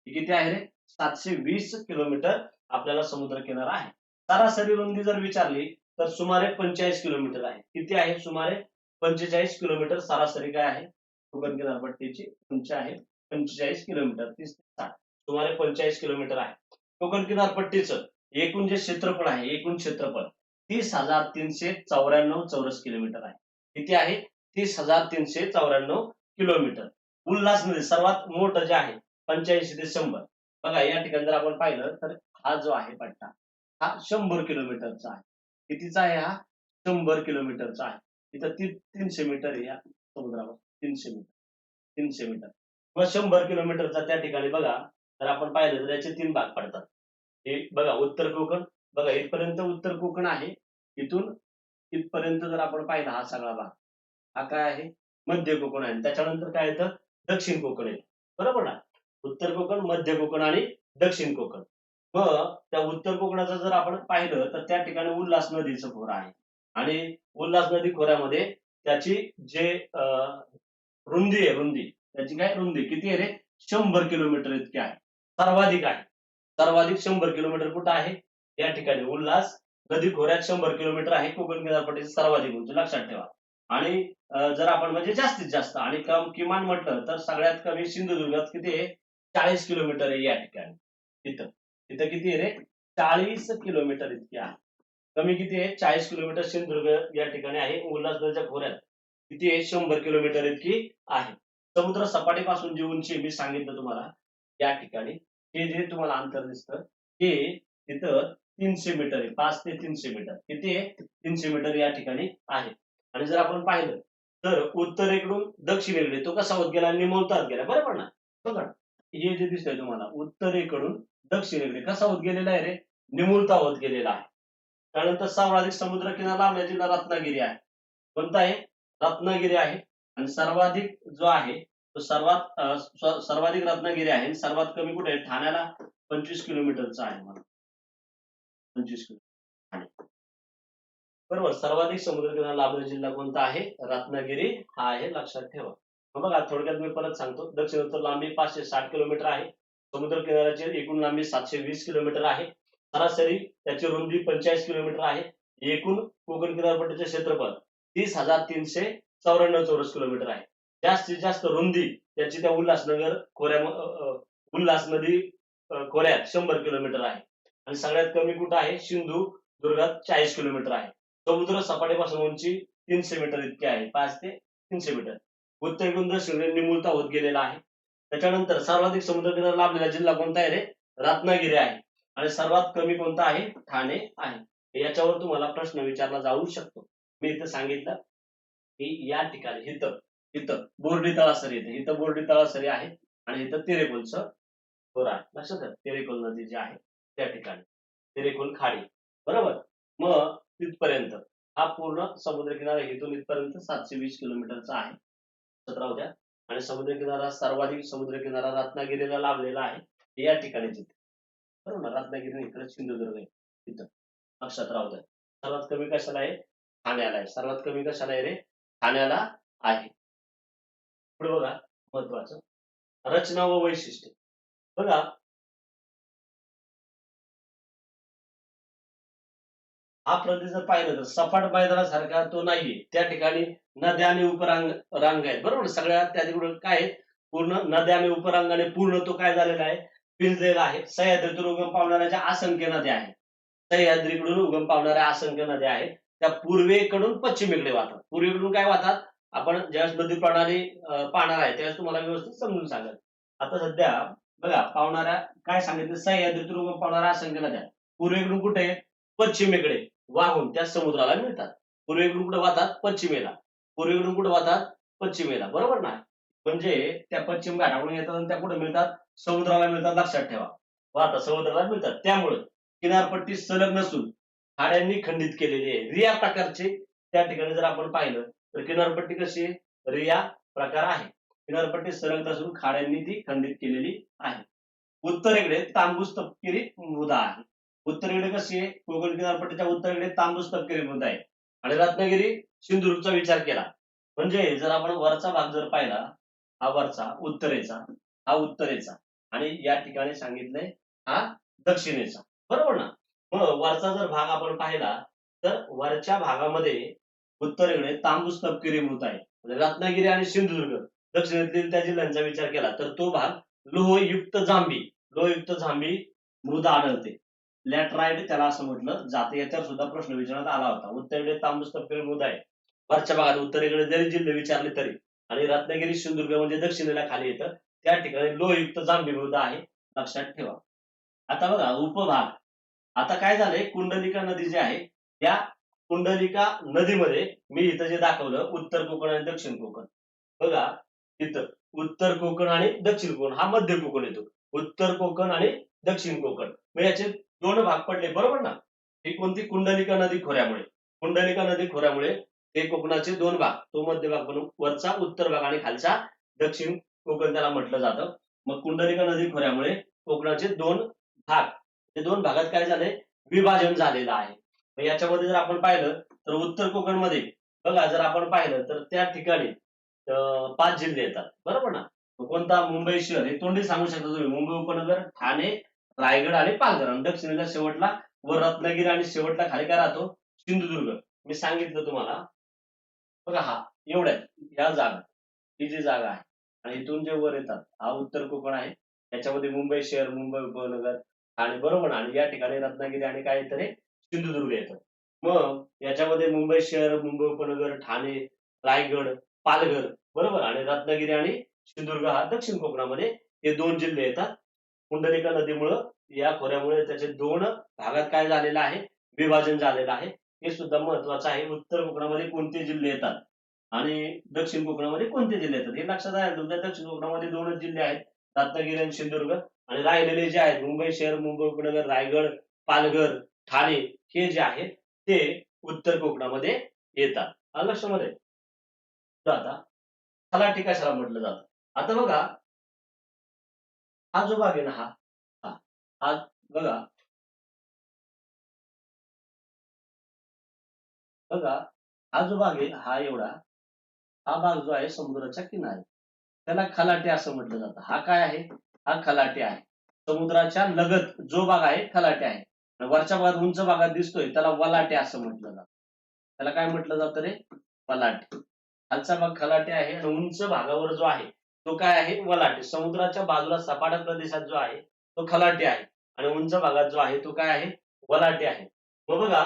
किती आहे रे, 720 किलोमीटर आपल्याला समुद्र किनारा आहे. सरासरी रुंदी जर विचारली तर सुमारे 45 किलोमीटर आहे. किती आहे, सुमारे 45 किलोमीटर सरासरी काय आहे, कोकण किनारपट्टीची उंची आहे 45 किलोमीटर, 30 ते 60 सुमारे 45 किलोमीटर आहे. कोकण किनारपट्टीचं एकूण जे क्षेत्रफळ आहे, एकूण क्षेत्रफळ 30,394 चौरस किलोमीटर आहे. किती आहे, 30,394 किलोमीटर. उल्हास नदी सर्वात मोठं जे आहे 85 ते 100. बघा या ठिकाणी जर आपण पाहिलं तर हा जो आहे पट्टा हा 100 किलोमीटरचा आहे. कितीचा आहे हा, 100 किलोमीटरचा आहे. इथं 300 मीटर आहे या समुद्रावर, 300 मीटर. मग 100 किलोमीटरचा त्या ठिकाणी बघा तर आपण पाहिलं तर याचे 3 भाग पडतात. हे बघा उत्तर कोकण, बघा इथपर्यंत उत्तर कोकण आहे. इथून इथपर्यंत जर आपण पाहिला हा सगळा भाग, हा काय आहे, मध्य कोकण आहे. त्याच्यानंतर काय येतं, दक्षिण कोकण आहे, बरोबर ना. उत्तर कोकण, मध्य कोकण आणि दक्षिण कोकण. मग त्या उत्तर कोकणाचं जर आपण पाहिलं तर त्या ठिकाणी उल्हास नदीचं खोरं आहे. आणि उल्हास नदी खोऱ्यामध्ये त्याची जे रुंदी आहे, रुंदी त्याची काय रुंदी किती आहे रे, 100 किलोमीटर इतकी आहे. सर्वाधिक आहे, सर्वाधिक 100 किलोमीटर कुठं आहे, या ठिकाणी उल्हास नदी खोऱ्यात 100 किलोमीटर आहे. कोकण किनारपट्टीची सर्वाधिक उंची लक्षात ठेवा. आणि जर आपण म्हणजे जास्तीत जास्त आणि किमान म्हटलं तर सगळ्यात कमी सिंधुदुर्गात किती आहे? 40 किलोमीटर आहे या ठिकाणी. तिथं तिथं किती आहे रे? 40 किलोमीटर इतकी आहे. कमी किती आहे? 40 किलोमीटर सिंधुदुर्ग या ठिकाणी आहे. उल्हासनगरच्या खोऱ्यात किती आहे? 100 किलोमीटर इतकी आहे. समुद्र सपाटीपासून जी उंची मी सांगितलं तुम्हाला या ठिकाणी, हे जे तुम्हाला अंतर दिसतं हे तिथं 300 मीटर आहे. 5 ते 300 मीटर. किती आहे? 300 मीटर या ठिकाणी आहे. आणि जर आपण पाहिलं तर उत्तरेकडून दक्षिणेकडे तो कसा होत गेला? निमुळतात गेला. बरोबर ना? बघा ना. हे जे दिसतंय तुम्हाला उत्तरेकडून दक्षिणेकडे कसा होत गेलेला आहे रे? निमुळता होत गेलेला आहे. त्यानंतर सर्वाधिक समुद्र किनारा लांब जिल्हा रत्नागिरी आहे. कोणता आहे? रत्नागिरी आहे. आणि सर्वाधिक जो आहे तो सर्वाधिक रत्नागिरी आहे आणि सर्वात कमी कुठे आहे? ठाण्याला 25 किलोमीटरचा आहे मला. 25 किलोमीटर. बरोबर. सर्वाधिक समुद्रकिनारा लाभलेला जिल्हा कोणता आहे? रत्नागिरी हा आहे. लक्षात ठेवा. मग बघा थोडक्यात मी परत सांगतो. दक्षिणोत्तर लांबी 560 किलोमीटर आहे. समुद्र किनाऱ्याची एकूण लांबी 720 किलोमीटर आहे. सरासरी त्याची रुंदी 45 किलोमीटर आहे. एकूण कोकण किनारपट्टीचे क्षेत्रफळ 30,394 चौरस किलोमीटर आहे. जास्तीत जास्त रुंदी त्याची त्या उल्हासनगर उल्हास नदी खोऱ्यात 100 किलोमीटर आहे. आणि सगळ्यात कमी कुठं आहे? सिंधुदुर्गात 40 किलोमीटर आहे. समुद्र सपाटीपासून उंची 300 मीटर इतकी आहे. 5 ते 300 मीटर. उत्तरेकडून दक्षिणेकडे निमुळता होत गेलेला आहे. त्याच्यानंतर सर्वाधिक समुद्रकिनारा लाभलेला जिल्हा कोणता आहे रे? रत्नागिरी आहे. आणि सर्वात कमी कोणता आहे? ठाणे आहे. याच्यावर तुम्हाला प्रश्न विचारला जाऊ शकतो. मी इथं सांगितलं की या ठिकाणी इथं इथं बोर्डी तळासरी येते. इथं बोर्डी तळासरी आहे आणि इथं तेरेकुलचं खोरं आहे. लक्षात ठेवा. तेरेकुल नदी जी आहे त्या ठिकाणी. तेरेकुल खाडी. बरोबर? मग तिथपर्यंत हा पूर्ण समुद्रकिनारा इथून इथपर्यंत 720 किलोमीटरचा आहे. लक्षात राहू द्या. आणि समुद्रकिनारा सर्वाधिक समुद्रकिनारा रत्नागिरीला लाभलेला आहे. या ठिकाणी तिथे. बरोबर ना? रत्नागिरी इकडे सिंधुदुर्ग आहे. तिथं. लक्षात राहू द्या. सर्वात कमी कशाला आहे? ठाण्याला आहे. सर्वात कमी कशाला आहे रे? ठाण्याला आहे. पुढे बघा महत्वाचं रचना व वैशिष्ट्य. बघा हा प्रदेश जर पाहिलं तर सपाट मैदानासारखा तो नाहीये. त्या ठिकाणी नद्या आणि रांग आहेत. बरोबर. सगळ्या त्या तिकडून काय आहेत? पूर्ण नद्या आणि उपरांगाने पूर्ण तो काय झालेला आहे? पिंजलेला आहे. सह्याद्रीतून उगम पावणाऱ्या ज्या असंख्य नद्या आहेत. सह्याद्रीकडून उगम पावणाऱ्या असंख्य नद्या आहेत. त्या पूर्वेकडून पश्चिमेकडे वाहतात. पूर्वेकडून काय वाहतात? आपण ज्यावेळेस नदी प्रणाली पाहणार आहे त्यावेळेस तुम्हाला व्यवस्थित समजून सांगेल. आता सध्या बघा पावणाऱ्या काय सांगितलं? सह्याद्रीतून उगम पावणाऱ्या असंख्य नद्या पूर्वेकडून कुठे? पश्चिमेकडे वाहून त्या समुद्राला मिळतात. पूर्वेकडून कुठे वाहतात? पश्चिमेला. पूर्वेकडून कुठे वाहतात? पश्चिमेला. बरोबर ना? म्हणजे त्या पश्चिम घाटाकडून येतात आणि त्या कुठे मिळतात? समुद्राला मिळतात. लक्षात ठेवा. वाहतात समुद्राला मिळतात. त्यामुळे किनारपट्टी सलग नसून खाड्यांनी खंडित केलेली आहे. रिया प्रकारचे त्या ठिकाणी जर आपण पाहिलं तर किनारपट्टी कशी आहे? रिया प्रकार आहे. किनारपट्टी सलग नसून खाड्यांनी ती खंडित केलेली आहे. उत्तरेकडे तांबूस तपकिरी मृदा आहे. उत्तरेकडे कशी आहे? कोकण किनारपट्टीच्या उत्तरेकडे तांबूस तपकिरी मृदा आहे. आणि रत्नागिरी सिंधुदुर्गचा विचार केला म्हणजे जर आपण वरचा भाग जर पाहिला, हा वरचा उत्तरेचा आणि या ठिकाणी सांगितलंय हा दक्षिणेचा. बरोबर ना? मग वरचा जर भाग आपण पाहिला तर वरच्या भागामध्ये उत्तरेकडे तांबूस तपकिरी मृदा आहे. म्हणजे रत्नागिरी आणि सिंधुदुर्ग दक्षिणेतील त्या जिल्ह्यांचा विचार केला तर तो भाग लोहयुक्त जांभी मृदा आढळते. लॅटराइट त्याला असं म्हटलं जातं. याच्यावर सुद्धा प्रश्न विचारण्यात आला होता. उत्तरेकडे तांबूस तपकिरी मृदा आहे. वरच्या भागात उत्तरेकडे जरी जिल्हे विचारले तरी आणि रत्नागिरी सिंधुदुर्ग म्हणजे दक्षिणेला खाली येतं. त्या ठिकाणी लोहयुक्त जांभी मृदा आहे. लक्षात ठेवा. आता बघा उपभाग. आता काय झालंय? कुंडलिका नदी जी आहे त्या कुंडलिका नदीमध्ये मी इथं जे दाखवलं उत्तर कोकण आणि दक्षिण कोकण. बघा इथं उत्तर कोकण आणि दक्षिण कोकण हा मध्य कोकण येतो. उत्तर कोकण आणि दक्षिण कोकण. मग याचे दोन भाग पडले. बरोबर ना? ही कोणती? कुंडलिका नदी खोऱ्यामुळे. कुंडलिका नदी खोऱ्यामुळे हे कोकणाचे दोन भाग. तो मध्य भाग बनून वरचा उत्तर भाग आणि खालचा दक्षिण कोकण त्याला म्हटलं जातं. मग कुंडलिका नदी खोऱ्यामुळे कोकणाचे दोन भाग. ते दोन भागात काय झालंय? विभाजन झालेलं आहे. मग याच्यामध्ये जर आपण पाहिलं तर उत्तर कोकणमध्ये बघा जर आपण पाहिलं तर त्या ठिकाणी 5 जिल्हे येतात. बरोबर ना? मग कोणता? मुंबई शहर हे तोंडी सांगू शकता तुम्ही. मुंबई उपनगर, ठाणे, रायगड आणि पालघर आणि दक्षिणेला शेवटला व रत्नागिरी आणि शेवटला खाली काय राहतो? सिंधुदुर्ग. मी सांगितलं तुम्हाला बघा हा एवढ्या ह्या जागा, ही जी जागा आहे आणि इथून जे वर येतात हा उत्तर कोकण आहे. त्याच्यामध्ये मुंबई शहर, मुंबई उपनगर आणि बरोबर ना, आणि या ठिकाणी रत्नागिरी आणि काय येतं रे सिंधुदुर्ग येतं. मग याच्यामध्ये मुंबई शहर, मुंबई उपनगर, ठाणे, रायगड, पालघर बरोबर आणि रत्नागिरी आणि सिंधुदुर्ग हा दक्षिण कोकणामध्ये हे 2 जिल्हे येतात. कुंडलिका नदीमुळं या खोऱ्यामुळे त्याचे 2 भागात काय झालेलं आहे, विभाजन झालेलं आहे. हे सुद्धा महत्वाचं आहे. उत्तर कोकणामध्ये कोणते जिल्हे येतात आणि दक्षिण कोकणामध्ये कोणते जिल्हे येतात हे लक्षात आहे तुमच्या. दक्षिण कोकणामध्ये 2च जिल्हे आहेत, रत्नागिरी आणि सिंधुदुर्ग, आणि राहिलेले जे आहेत मुंबई शहर, मुंबई उपनगर, रायगड, पालघर, ठाणे हे जे आहेत ते उत्तर कोकणामध्ये येतात. आलं लक्षामध्ये? तर आता तलाठी कशाला म्हटलं जातं? आता बघा हा जो भाग आहे ना हा हा बघा बघा हा जो भाग आहे हा एवढा, हा भाग जो आहे समुद्राच्या किनारी, त्याला खलाटे असं म्हटलं जातं. हा काय आहे? हा खलाटे आहे. समुद्राच्या लगत जो भाग आहे खलाटे आहे. आणि वरच्या भागात उंच भागात दिसतोय त्याला वलाटे असं म्हटलं जातं. त्याला काय म्हटलं जातं रे? वलाटे. खालचा भाग खलाटे आहे आणि उंच भागावर जो आहे तो काय आहे? वलाटे. समुद्राच्या बाजूला सपाट प्रदेशात जो आहे तो खलाटे आहे आणि उंच भागात जो आहे तो काय आहे? वलाटे आहे. मग बघा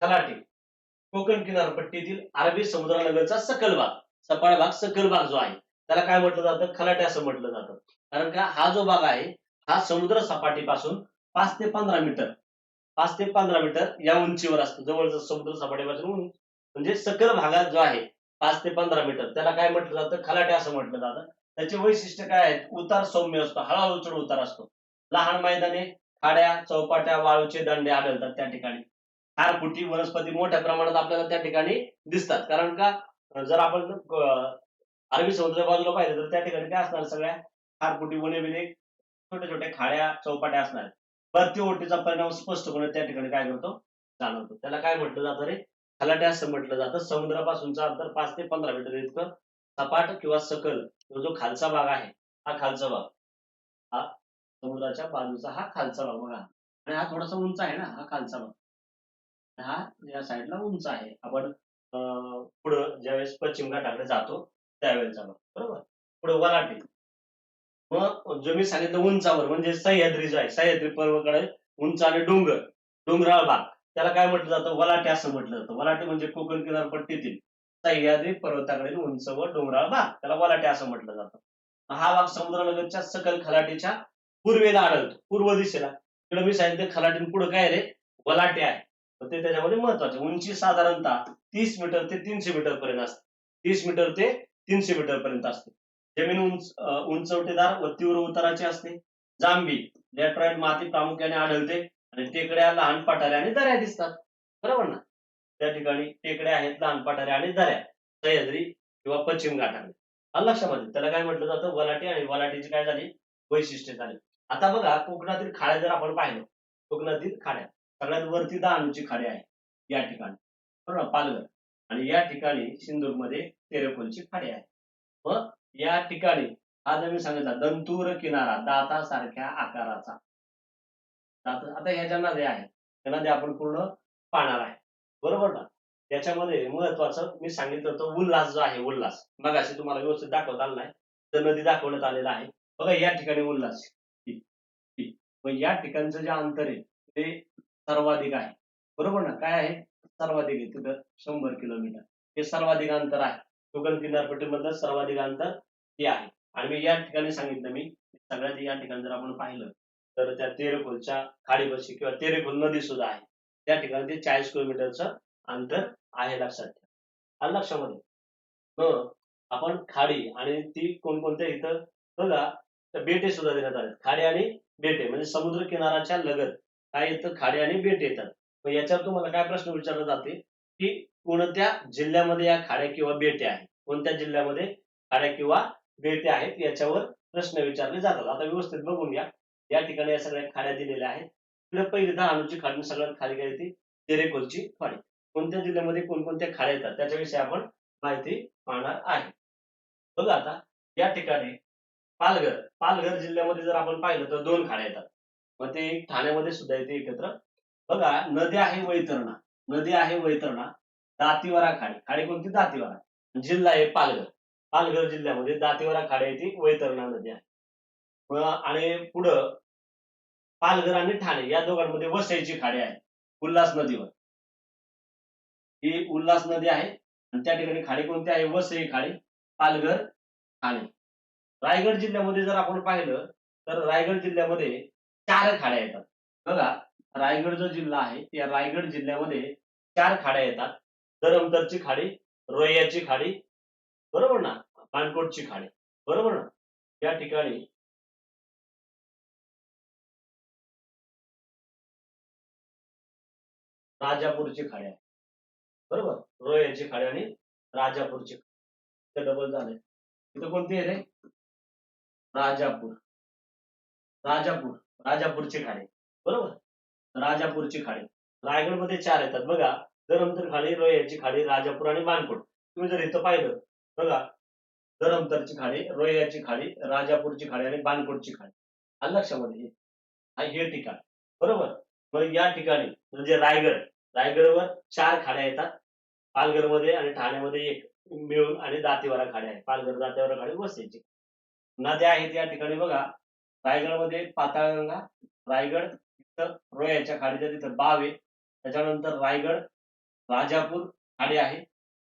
खलाटे कोकण किनारपट्टीतील अरबी समुद्रालगतचा सखल भाग, सपाट भाग, सखल भाग जो आहे त्याला काय म्हटलं जातं? खलाटे असं म्हटलं जातं. कारण का हा जो भाग आहे हा समुद्र सपाटीपासून 5 ते 15 मीटर, 5 ते 15 मीटर या उंचीवर असतो. जवळच समुद्र सपाटीपासून म्हणजे सखल भागात जो आहे 5 ते 15 मीटर त्याला काय म्हटलं जातं? खलाटे असं म्हटलं जातं. त्याचे वैशिष्ट्य काय आहेत? उतार सौम्य असतो, हळूहळू चढ उतार असतो. लहान मैदाने, खाड्या, चौपाट्या, वाळूचे दांडे आढळतात त्या ठिकाणी. खारफुटी वनस्पती मोठ्या प्रमाणात आपल्याला त्या ठिकाणी दिसतात. कारण का जर आपण अरबी समुद्राच्या बाजूला पाहिलं तर त्या ठिकाणी काय असणार? सगळ्या खारफुटी, वने-बिने, छोट्या-छोट्या खाड्या, चौपाट्या असणार. भरती ओहोटीचा परिणाम स्पष्टपणे त्या ठिकाणी काय करतो? जाणवतो. त्याला काय म्हटलं जातं रे? खलाटे असं म्हटलं जातं. समुद्रापासूनचं अंतर 5 ते 15 मीटर इतकं सपाट किंवा सकल तो जो खालचा भाग आहे, हा खालचा भाग. हा समुद्राच्या बाजूचा हा खालचा भाग बघा, आणि हा थोडासा उंच आहे ना, हा खालचा भाग. हा या साईडला उंच आहे. आपण पुढं ज्यावेळेस पश्चिम घाटाकडे जातो त्यावेळेचा भाग. बरोबर? पुढं वलाटे. मग जो मी सांगितलं उंचावर म्हणजे सह्याद्री जो आहे, सह्याद्री पर्वतकडे उंच आणि डोंगर, डोंगराळ भाग त्याला काय म्हटलं जातं? वलाटे असं म्हटलं जातं. वलाटे म्हणजे कोकण किनारपट्टीतील सह्याद्री पर्वताकडील उंच व डोंगराळ भाग त्याला वलाटे असं म्हटलं जातं. हा भाग समुद्रालगतच्या सकल खलाटीच्या पूर्वेला आढळतो, पूर्व दिशेला. इकडे मी सांगितलं खलाटीन पुढे काय रे? वलाटे आहे. तर ते त्याच्यामध्ये महत्वाचे. उंची साधारणतः 30 मीटर ते 300 मीटर पर्यंत असते. 30 मीटर ते 300 मीटर पर्यंत असते. जमीन उंचवटेदार व तीव्र उताराची असते. जांभी, लॅटराइट माती प्रामुख्याने आढळते आणि टेकड्या, लहान पठारे आणि दऱ्या दिसतात. बरोबर ना? त्या ठिकाणी टेकड्या आहेत, लहान पठारे आणि दऱ्या, सह्याद्री किंवा पश्चिम घाटाकडे. आलं लक्षामध्ये? त्याला काय म्हटलं जातं? वलाटे, आणि वलाटेची काय झाली? वैशिष्ट्ये झाली. आता बघा कोकणातील खाड्या जर आपण पाहिलं, कोकणातील खाड्या सगळ्यात वरती डहाणूची खाडी आहे या ठिकाणी, बरोबर ना, पालघर, आणि या ठिकाणी सिंधूरमध्ये तेरेखोलची खाडी आहे. मग या ठिकाणी हा जर मी सांगितला दंतूर किनारा दातासारख्या आकाराचा, आता ह्या ज्या नद्या आहेत त्या नद्या आपण पूर्ण पाहणार आहे. बरोबर ना? त्याच्यामध्ये महत्वाचं मी सांगितलं होतं उल्हास जो आहे, उल्हास मगाशी तुम्हाला व्यवस्थित दाखवता आलं नाही, तर नदी दाखवण्यात आलेला आहे. बघा या ठिकाणी उल्हास, ही- ही. मग या ठिकाणचं जे अंतर आहे ते सर्वाधिक आहे. बरोबर ना? काय आहे? सर्वाधिक आहे तिथं 100 किलोमीटर. हे सर्वाधिक अंतर आहे. कोकण किनारपट्टीमधलं सर्वाधिक अंतर हे आहे. आणि मी या ठिकाणी सांगितलं मी सगळ्यात या ठिकाणी जर आपण पाहिलं तर त्या तेरेखोलच्या खाडीपाशी किंवा तेरेखोल नदी सुद्धा आहे. त्या ठिकाणी ते 40 किलोमीटरचं अंतर आहे, लक्षात ठेवा. आलं लक्षामध्ये? मग आपण खाडी आणि ती कोणकोणत्या इथं बघा, तर बेटे सुद्धा देण्यात आले. खाडी आणि बेटे म्हणजे समुद्र किनाऱ्याच्या लगत काय येतं? खाडी आणि बेटे येतात. मग याच्यावर तुम्हाला काय प्रश्न विचारला जाते की कोणत्या जिल्ह्यामध्ये या खाड्या किंवा बेटे आहेत? कोणत्या जिल्ह्यामध्ये खाड्या किंवा बेटे आहेत याच्यावर प्रश्न विचारले जातात. आता व्यवस्थित बघून घ्या. या ठिकाणी या सगळ्या खाड्या दिलेल्या आहेत. इकडे पहिली डहाणूची खाडी सगळ्यात खाली काय येते? तेरेखोलची खाडी. कोणत्या जिल्ह्यामध्ये कोणकोणत्या खाड्या येतात त्याच्याविषयी आपण माहिती पाहणार आहे. बघा आता या ठिकाणी पालघर, पालघर जिल्ह्यामध्ये जर आपण पाहिलं तर 2 खाड्या येतात. मग ते ठाण्यामध्ये सुद्धा येते एकत्र. बघा नदी आहे वैतरणा, नदी आहे वैतरणा, दातीवारा खाडी, खाडी कोणती दातीवारा, जिल्हा आहे पालघर. पालघर जिल्ह्यामध्ये दातीवारा खाडी आहे ती वैतरणा नदी आहे. आणि पुढं पालघर आणि ठाणे या दोघांमध्ये वसईची खाडी आहे उल्हास नदीवर. ही उल्हास नदी आहे आणि त्या ठिकाणी खाडी कोणती आहे, वसई खाडी, पालघर, ठाणे. रायगड जिल्ह्यामध्ये जर आपण पाहिलं तर रायगड जिल्ह्यामध्ये 4 खाड्या येतात. बघा, रायगड जो जिल्हा आहे त्या रायगड जिल्ह्यामध्ये 4 खाड्या येतात. धरमतरची खाडी, रोह्याची खाडी, बरोबर ना, पाणकोटची खाडी, बरोबर ना. या ठिकाणी राजापूरची खाडी आहे, बरोबर. रोह्याची खाडी आणि राजापूरची खाडी. डबल झाले. इथं कोणती आहे रे, राजापूर, राजापूर, राजापूरची खाडी, बरोबर. राजापूरची खाडी. रायगडमध्ये 4 येतात बघा, धरमतर खाडी, रोह्याची खाडी, राजापूर आणि मानकोट. तुम्ही जर इथं पाहिलं बघा, धरमतरची खाडी, रोह्याची खाडी, राजापूरची खाडी आणि बाणकोटची खाडी. आलं लक्षामध्ये, हे ठिकाण, बरोबर. मग या ठिकाणी म्हणजे रायगडवर 4 खाड्या येतात, पालघरमध्ये आणि ठाण्यामध्ये 1 मिळून आणि दातीवारा खाडी आहे. पालघर दातीवारा खाडी वसईची. नद्या आहेत या ठिकाणी बघा, रायगडमध्ये पाताळगंगा, रायगड इथं रोह्याच्या खाडीच्या तिथं बाव आहे. त्याच्यानंतर रायगड, राजापूर खाडी आहे,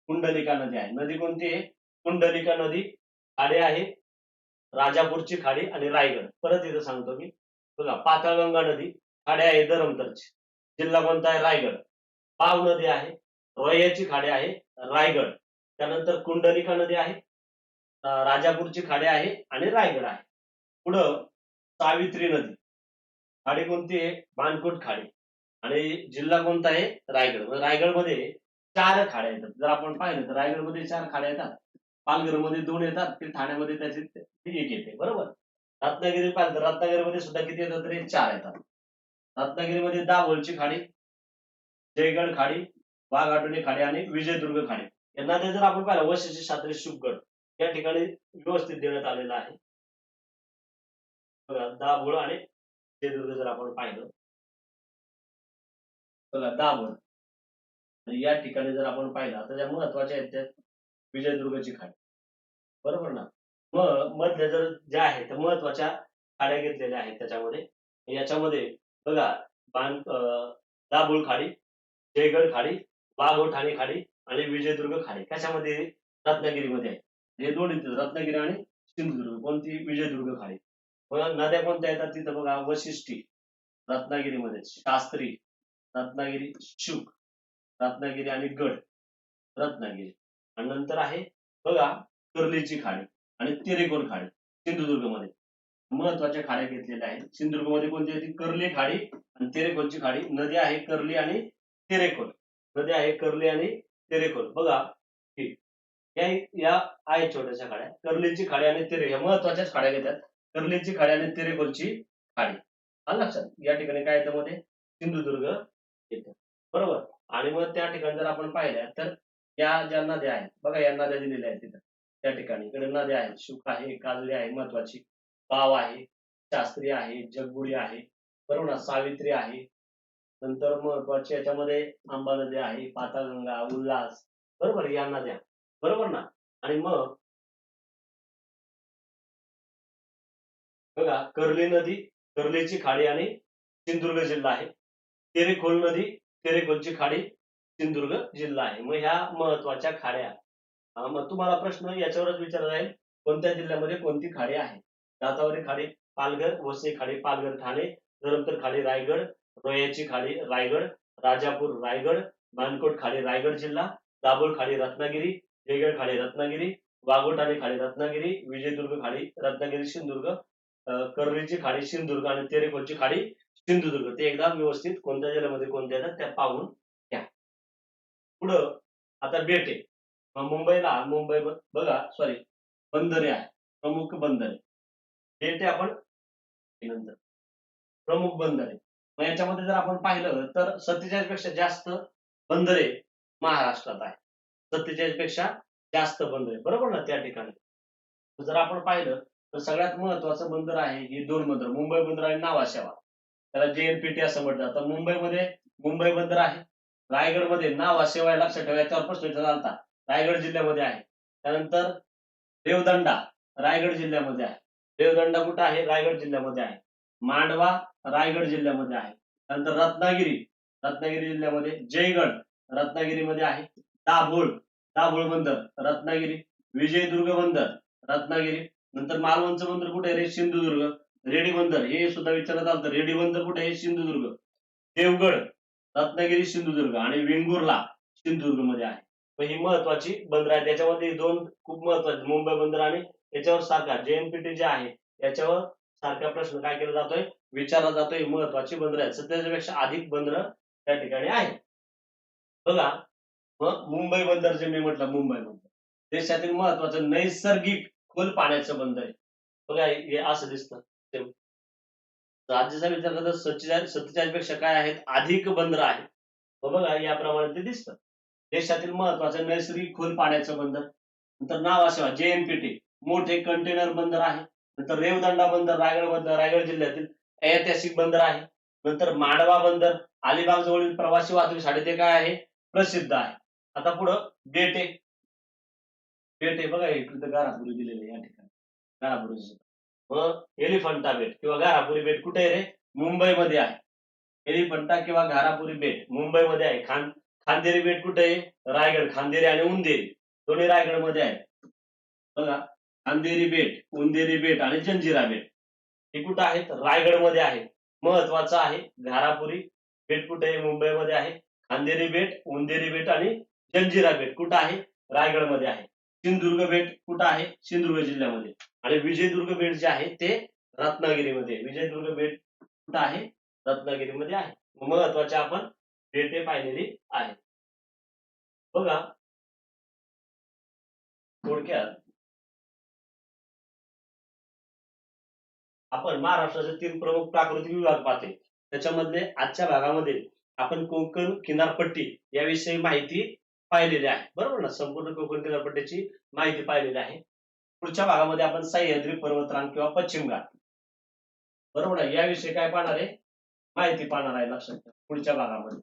कुंडलिका नदी आहे. नदी कोणती आहे, कुंडलिका नदी, खाडी आहे राजापूरची खाडी आणि रायगड. परत इथं सांगतो मी बघा, पाताळगंगा नदी, खाडी आहे धरमतरची, जिल्हा कोणता आहे, रायगड. पाव नदी आहे, रोह्याची खाडी आहे, रायगड. त्यानंतर कुंडलिका नदी आहे, राजापूरची खाडी आहे आणि रायगड आहे. पुढं सावित्री नदी, खाडी कोणती आहे, बाणकोट खाडी आणि जिल्हा कोणता आहे, रायगड. रायगडमध्ये 4 खाड्या येतात. जर आपण पाहिलं तर रायगडमध्ये 4 खाड्या येतात, पालघरमध्ये 2 येतात, ते ठाण्यामध्ये त्याची 1 येते, बरोबर. रत्नागिरी पाहिलं तर रत्नागिरीमध्ये सुद्धा किती येतात, तरी 4 येतात. रत्नागिरीमध्ये दाभोळची खाडी, जयगड खाडी, वाघाटोली खाडी आणि विजयदुर्ग खाडी. या नद्या जर आपण पाहिलं, वशिष्ठ, शास्त्री, शुकगड या ठिकाणी व्यवस्थित देण्यात आलेलं आहे. बघा, दाभोळ आणि विजयदुर्ग जर आपण पाहिलं, बघा दाभोळ आणि या ठिकाणी जर आपण पाहिलं तर त्या महत्वाच्या आहेत त्या विजयदुर्गची खाडी, बरोबर ना. मग मधल्या जर ज्या आहेत त्या महत्वाच्या खाड्या घेतलेल्या आहेत त्याच्यामध्ये. याच्यामध्ये बघा, दाभोळ खाडी, जयगड खाडी, वाघोठाणी खाडी आणि विजयदुर्ग खाडी कशामध्ये, रत्नागिरीमध्ये आहे. हे 2 येतात, रत्नागिरी आणि सिंधुदुर्ग. कोणती, विजयदुर्ग खाडी. मग नद्या कोणत्या येतात तिथं बघा, वशिष्ठी रत्नागिरीमध्ये, शास्त्री रत्नागिरी, शुक रत्नागिरी आणि गड रत्नागिरी. आणि नंतर आहे बघा, कर्लीची खाडी आणि तेरेकोल खाडी सिंधुदुर्गमध्ये. महत्वाच्या खाड्या घेतलेल्या आहेत. सिंधुदुर्गमध्ये कोणती आहे, कर्ली खाडी आणि तेरेकोलची खाडी. नदी आहे कर्ली आणि तेरेकोल, नदी आहे कर्ली आणि तेरेकोल. बघा, या आहेत छोट्याशा खाड्या, कर्लीची खाडी आणि तेरे, या महत्वाच्याच खाड्या घेतात. कर्लीची खाडी आणि तेरेकोलची खाडी. आलं लक्षात. या ठिकाणी काय येतं मध्ये, सिंधुदुर्ग येतं, बरोबर. आणि मग त्या ठिकाणी जर आपण पाहिल्या तर या ज्या नद्या आहेत बघा, या नद्या दिलेल्या आहेत तिथं त्या ठिकाणी. इकडे नद्या आहेत, शुक आहे, काजळी आहे महत्वाची, पाव आहे, शास्त्री आहे, जगबुडी आहे, बरोबर ना, सावित्री आहे. नंतर महत्वाची याच्यामध्ये आंबा नदी आहे, पाताळगंगा, उल्हास, बरोबर, या नद्या, बरोबर ना. आणि मग बघा, कर्ली नदी, कर्लीची खाडी आणि सिंधुदुर्ग जिल्हा आहे. तेरेखोल नदी, तेरेखोलची खाडी, सिंधुदुर्ग जिल्हा आहे. मग ह्या महत्वाच्या खाड्या. मग तुम्हाला प्रश्न याच्यावरच विचारला जाईल, कोणत्या जिल्ह्यामध्ये कोणती खाडी आहे. दातावरी खाडी पालघर, वसई खाडी पालघर ठाणे, धरमतर खाडी रायगड, रोह्याची खाडी रायगड, राजापूर रायगड, मानकोट खाडी रायगड जिल्हा, दाभोळ खाडी रत्नागिरी, जयगड खाडी रत्नागिरी, वाघोटाणे खाडी रत्नागिरी, विजयदुर्ग खाडी रत्नागिरी सिंधुदुर्ग, कर्लीची खाडी सिंधुदुर्ग आणि तेरेखोलची खाडी सिंधुदुर्ग. ते एकदा व्यवस्थित कोणत्या जिल्ह्यामध्ये कोणत्या येतात त्या पाहून घ्या. पुढं आता बेटे. मुंबईला बघा, सॉरी, बंदरे आहे, प्रमुख बंदरे. बेटे आपण नंतर प्रमुख बंदरे. मग याच्यामध्ये जर आपण पाहिलं तर 47 पेक्षा जास्त बंदरे महाराष्ट्रात आहे. 47 पेक्षा जास्त बंदरे, बरोबर ना. त्या ठिकाणी जर आपण पाहिलं तर सगळ्यात महत्वाचं बंदर आहे हे 2 बंदर, मुंबई बंदर आणि नावाशेवा. त्याला JNPT असं म्हटलं जातं. मुंबईमध्ये मुंबई बंदर आहे रायगडमध्ये नावाशिवाय लक्षात ठेवा, याच्यावर प्रश्न विचारला होता. रायगड जिल्ह्यामध्ये आहे. त्यानंतर देवदंडा रायगड जिल्ह्यामध्ये आहे. देवदंडा कुठं आहे? रायगड जिल्ह्यामध्ये आहे. मांडवा रायगड जिल्ह्यामध्ये आहे. नंतर रत्नागिरी जिल्ह्यामध्ये. जयगड रत्नागिरीमध्ये आहे. दाभोळ बंदर रत्नागिरी. विजयदुर्ग बंदर रत्नागिरी. नंतर मालवणचं बंदर कुठे आहे रे? सिंधुदुर्ग. रेडी बंदर हे सुद्धा विचारण्यात आलं. रेडी बंदर कुठे आहे? सिंधुदुर्ग. देवगड रत्नागिरी सिंधुदुर्ग आणि वेंगुर्ला सिंधुदुर्ग मध्ये आहे. ही महत्वाची बंदर आहेत. त्याच्यामध्ये दोन खूप महत्वाचे, मुंबई बंदर आणि याच्यावर सारखा JNPT जे आहे याच्यावर सारखा प्रश्न काय केला जातोय? विचारला जातोय. महत्वाची बंदर आहेत. 70 पेक्षा अधिक बंदर त्या ठिकाणी आहेत. बघा, मग मुंबई बंदर जे मी म्हटलं, मुंबई बंदर देशातील महत्वाचं नैसर्गिक खोल पाण्याचं बंदर आहे. बघा हे असं दिसतं. राज्याचा विचार करता 47 पेक्षा काय आहेत? अधिक बंदर आहेत. बघा याप्रमाणे ते दिसतं. देशातील महत्वाचं नैसर्गिक खोल पाण्याचं बंदर. नंतर नावाशिवाय JNPT मोठे कंटेनर बंदर आहे. नंतर रेवदंडा बंदर रायगड जिल्ह्यातील ऐतिहासिक बंदर आहे. नंतर मांडवा बंदर अलिबाग जवळील प्रवासी वाहतुकीसाठी ते काय आहे? प्रसिद्ध आहे. आता पुढं बेटे. बघा इकडे गारापुरी दिलेले या ठिकाणी गारापुरी. मग एलिफंटा बेट किंवा घारापुरी बेट कुठे आहे रे? मुंबईमध्ये आहे. एलिफंटा किंवा घारापुरी बेट मुंबईमध्ये आहे. खांदेरी बेट कुठे आहे? रायगड. खांदेरी आणि उंदेरी दोन्ही रायगडमध्ये आहे. बघा, खांदेरी बेट, उंदेरी बेट आणि जंजिरा बेट हे कुठं आहेत? रायगडमध्ये आहे. महत्वाचं आहे. घारापुरी बेट कुठे आहे? मुंबईमध्ये आहे. खांदेरी बेट, उंदेरी बेट आणि जंजिरा बेट कुठं आहे? रायगडमध्ये आहे. सिंधुदुर्ग बेट कुठं आहे? सिंधुदुर्ग जिल्ह्यामध्ये. आणि विजयदुर्ग बेट जे आहे ते रत्नागिरीमध्ये. विजयदुर्ग बेट कुठं आहे? रत्नागिरीमध्ये आहे. महत्वाचे आपण बेटे पाहिलेली आहेत. बघा थोडक्यात आपण महाराष्ट्राचे 3 प्रमुख प्राकृतिक विभाग पाहते. त्याच्यामधले आजच्या भागामध्ये आपण कोकण किनारपट्टी याविषयी माहिती पाहिलेली आहे. बरोबर ना? संपूर्ण कोकण किनारपट्टीची माहिती पाहिलेली आहे. पुढच्या भागामध्ये आपण सह्याद्री पर्वतरांग किंवा पश्चिम घाट, बरोबर आहे, याविषयी काय पाहणार आहे? माहिती पाहणार आहे. लक्षात ठेवा पुढच्या भागामध्ये.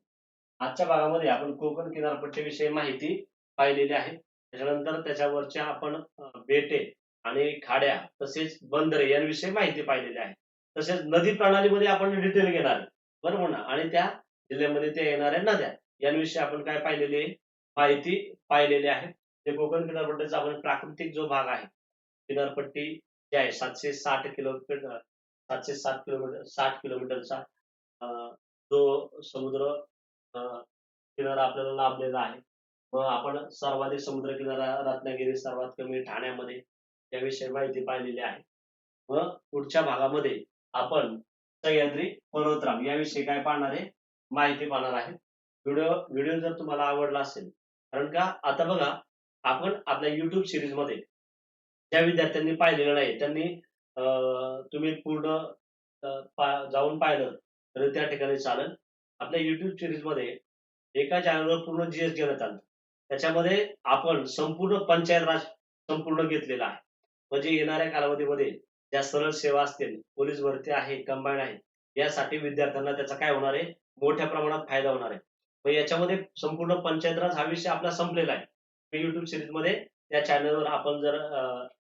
आजच्या भागामध्ये आपण कोकण किनारपट्टीविषयी माहिती पाहिलेली आहे. त्याच्यानंतर त्याच्यावरच्या आपण बेटे आणि खाड्या तसेच बंदरे यांविषयी माहिती पाहिलेली आहे. तसेच नदी प्रणालीमध्ये आपण डिटेल घेणार आहे. बरोबर ना? आणि त्या जिल्ह्यामध्ये त्या येणाऱ्या नद्या यांविषयी आपण काय पाहिलेली आहे? माहिती पाहिलेली आहे. ते कोकण किनारपट्टीचा आपण प्राकृतिक जो भाग आहे, किनारपट्टी जी आहे 760 किलोमीटर 60 किलोमीटरचा जो समुद्र किनारा आपल्याला लाभलेला आहे. मग आपण सर्वाधिक समुद्र किनारा रत्नागिरी, सर्वात कमी ठाण्यामध्ये, याविषयी माहिती पाहिलेली आहे. मग पुढच्या भागामध्ये आपण सह्याद्री पर्वतरांग याविषयी काय पाहणार आहे? माहिती पाहणार आहे. व्हिडिओ जर तुम्हाला आवडला असेल, कारण का आता बघा आपण आपल्या युट्यूब सिरीज मध्ये ज्या विद्यार्थ्यांनी पाहिलेलं नाही त्यांनी तुम्ही पूर्ण जाऊन पाहिलं तर त्या ठिकाणी चालेल. आपल्या युट्यूब सिरीज मध्ये एका चॅनलवर पूर्ण GS घेण्यात आलं. त्याच्यामध्ये आपण संपूर्ण पंचायत राज संपूर्ण घेतलेला आहे. म्हणजे येणाऱ्या कालावधीमध्ये ज्या सरळ सेवा असतील, पोलीस भरती आहे, कंबाईन आहे, यासाठी विद्यार्थ्यांना त्याचा काय होणार आहे? मोठ्या प्रमाणात फायदा होणार आहे. मग याच्यामध्ये संपूर्ण पंचायत राज हा विषय आपला संपलेला आहे. मी युट्यूब सिरीज मध्ये त्या चॅनलवर आपण जर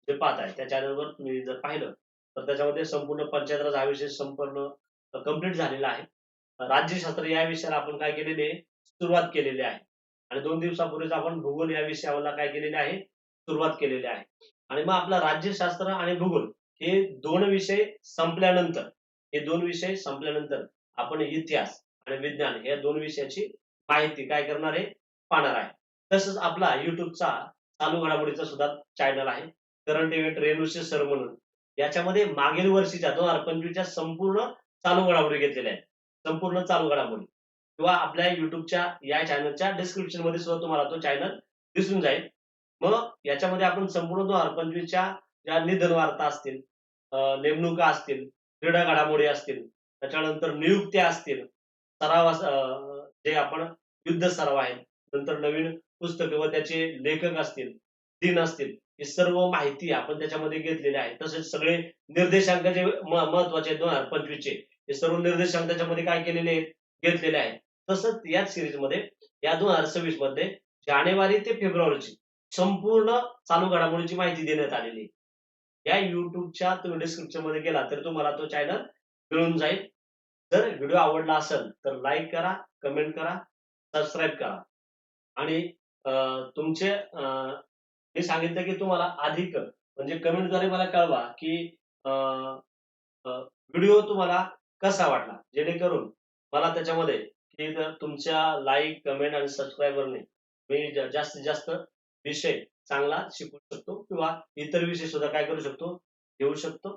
जे पाहताय त्या चॅनलवर तुम्ही जर पाहिलं तर त्याच्यामध्ये संपूर्ण पंचायत राज हा विषय संपूर्ण कंप्लीट झालेला आहे. राज्यशास्त्र या विषयाला आपण काय केलेले आहे? सुरुवात केलेली आहे. आणि 2 दिवसापूर्वीच आपण भूगोल या विषयाला काय केलेले आहे? सुरुवात केलेली आहे. आणि मग आपला राज्यशास्त्र आणि भूगोल हे दोन विषय संपल्यानंतर आपण इतिहास आणि विज्ञान या 2 विषयाची माहिती काय करणार आहे? पाहणार आहे. तसंच आपला युट्यूबचा चालू घडामोडीचा सुद्धा चॅनल आहे, करंट इव्हेंट रेणुशे सर म्हणून. याच्यामध्ये मागील वर्षीच्या 2025च्या संपूर्ण चालू घडामोडी घेतलेल्या आहेत. संपूर्ण चालू घडामोडी किंवा आपल्या युट्यूबच्या या चॅनलच्या डिस्क्रिप्शन मध्ये सुद्धा तुम्हाला तो चॅनल दिसून जाईल. मग याच्यामध्ये आपण संपूर्ण 2025च्या ज्या निधन वार्ता असतील, नेमणुका असतील, क्रीडा घडामोडी असतील, त्याच्यानंतर नियुक्त्या असतील, सराव जे आपण युद्ध सराव आहेत, नंतर नवीन पुस्तकं व त्याचे लेखक असतील, दिन असतील, ही सर्व माहिती आपण त्याच्यामध्ये घेतलेली आहे. तसेच सगळे निर्देशांक जे महत्वाचे 2025चे हे सर्व निर्देशांक त्याच्यामध्ये काय केलेले आहेत? घेतलेले आहेत. तसंच याच सिरीजमध्ये या 2026 मध्ये जानेवारी ते फेब्रुवारीची संपूर्ण चालू घडामोडीची माहिती देण्यात आलेली आहे. या युट्यूबच्या तुम्ही डिस्क्रिप्शन मध्ये गेला तर तुम्हाला तो चॅनल मिळून जाईल. जर व्हिडिओ आवडला असेल तर लाईक करा, कमेंट करा, सबस्क्राईब करा आणि तुमचे मी सांगितलं की तुम्हाला अधिक म्हणजे कमेंटद्वारे मला कळवा की व्हिडिओ तुम्हाला कसा वाटला, जेणेकरून मला त्याच्यामध्ये की तुमच्या लाईक, कमेंट आणि सबस्क्राईबरने मी जास्तीत जास्त विषय चांगला शिकू शकतो किंवा इतर विषय सुद्धा काय करू शकतो, घेऊ शकतो.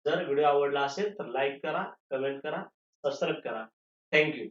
जर व्हिडिओ आवडला असेल तर लाईक करा, कमेंट करा, सबस्क्राईब करा. Thank you.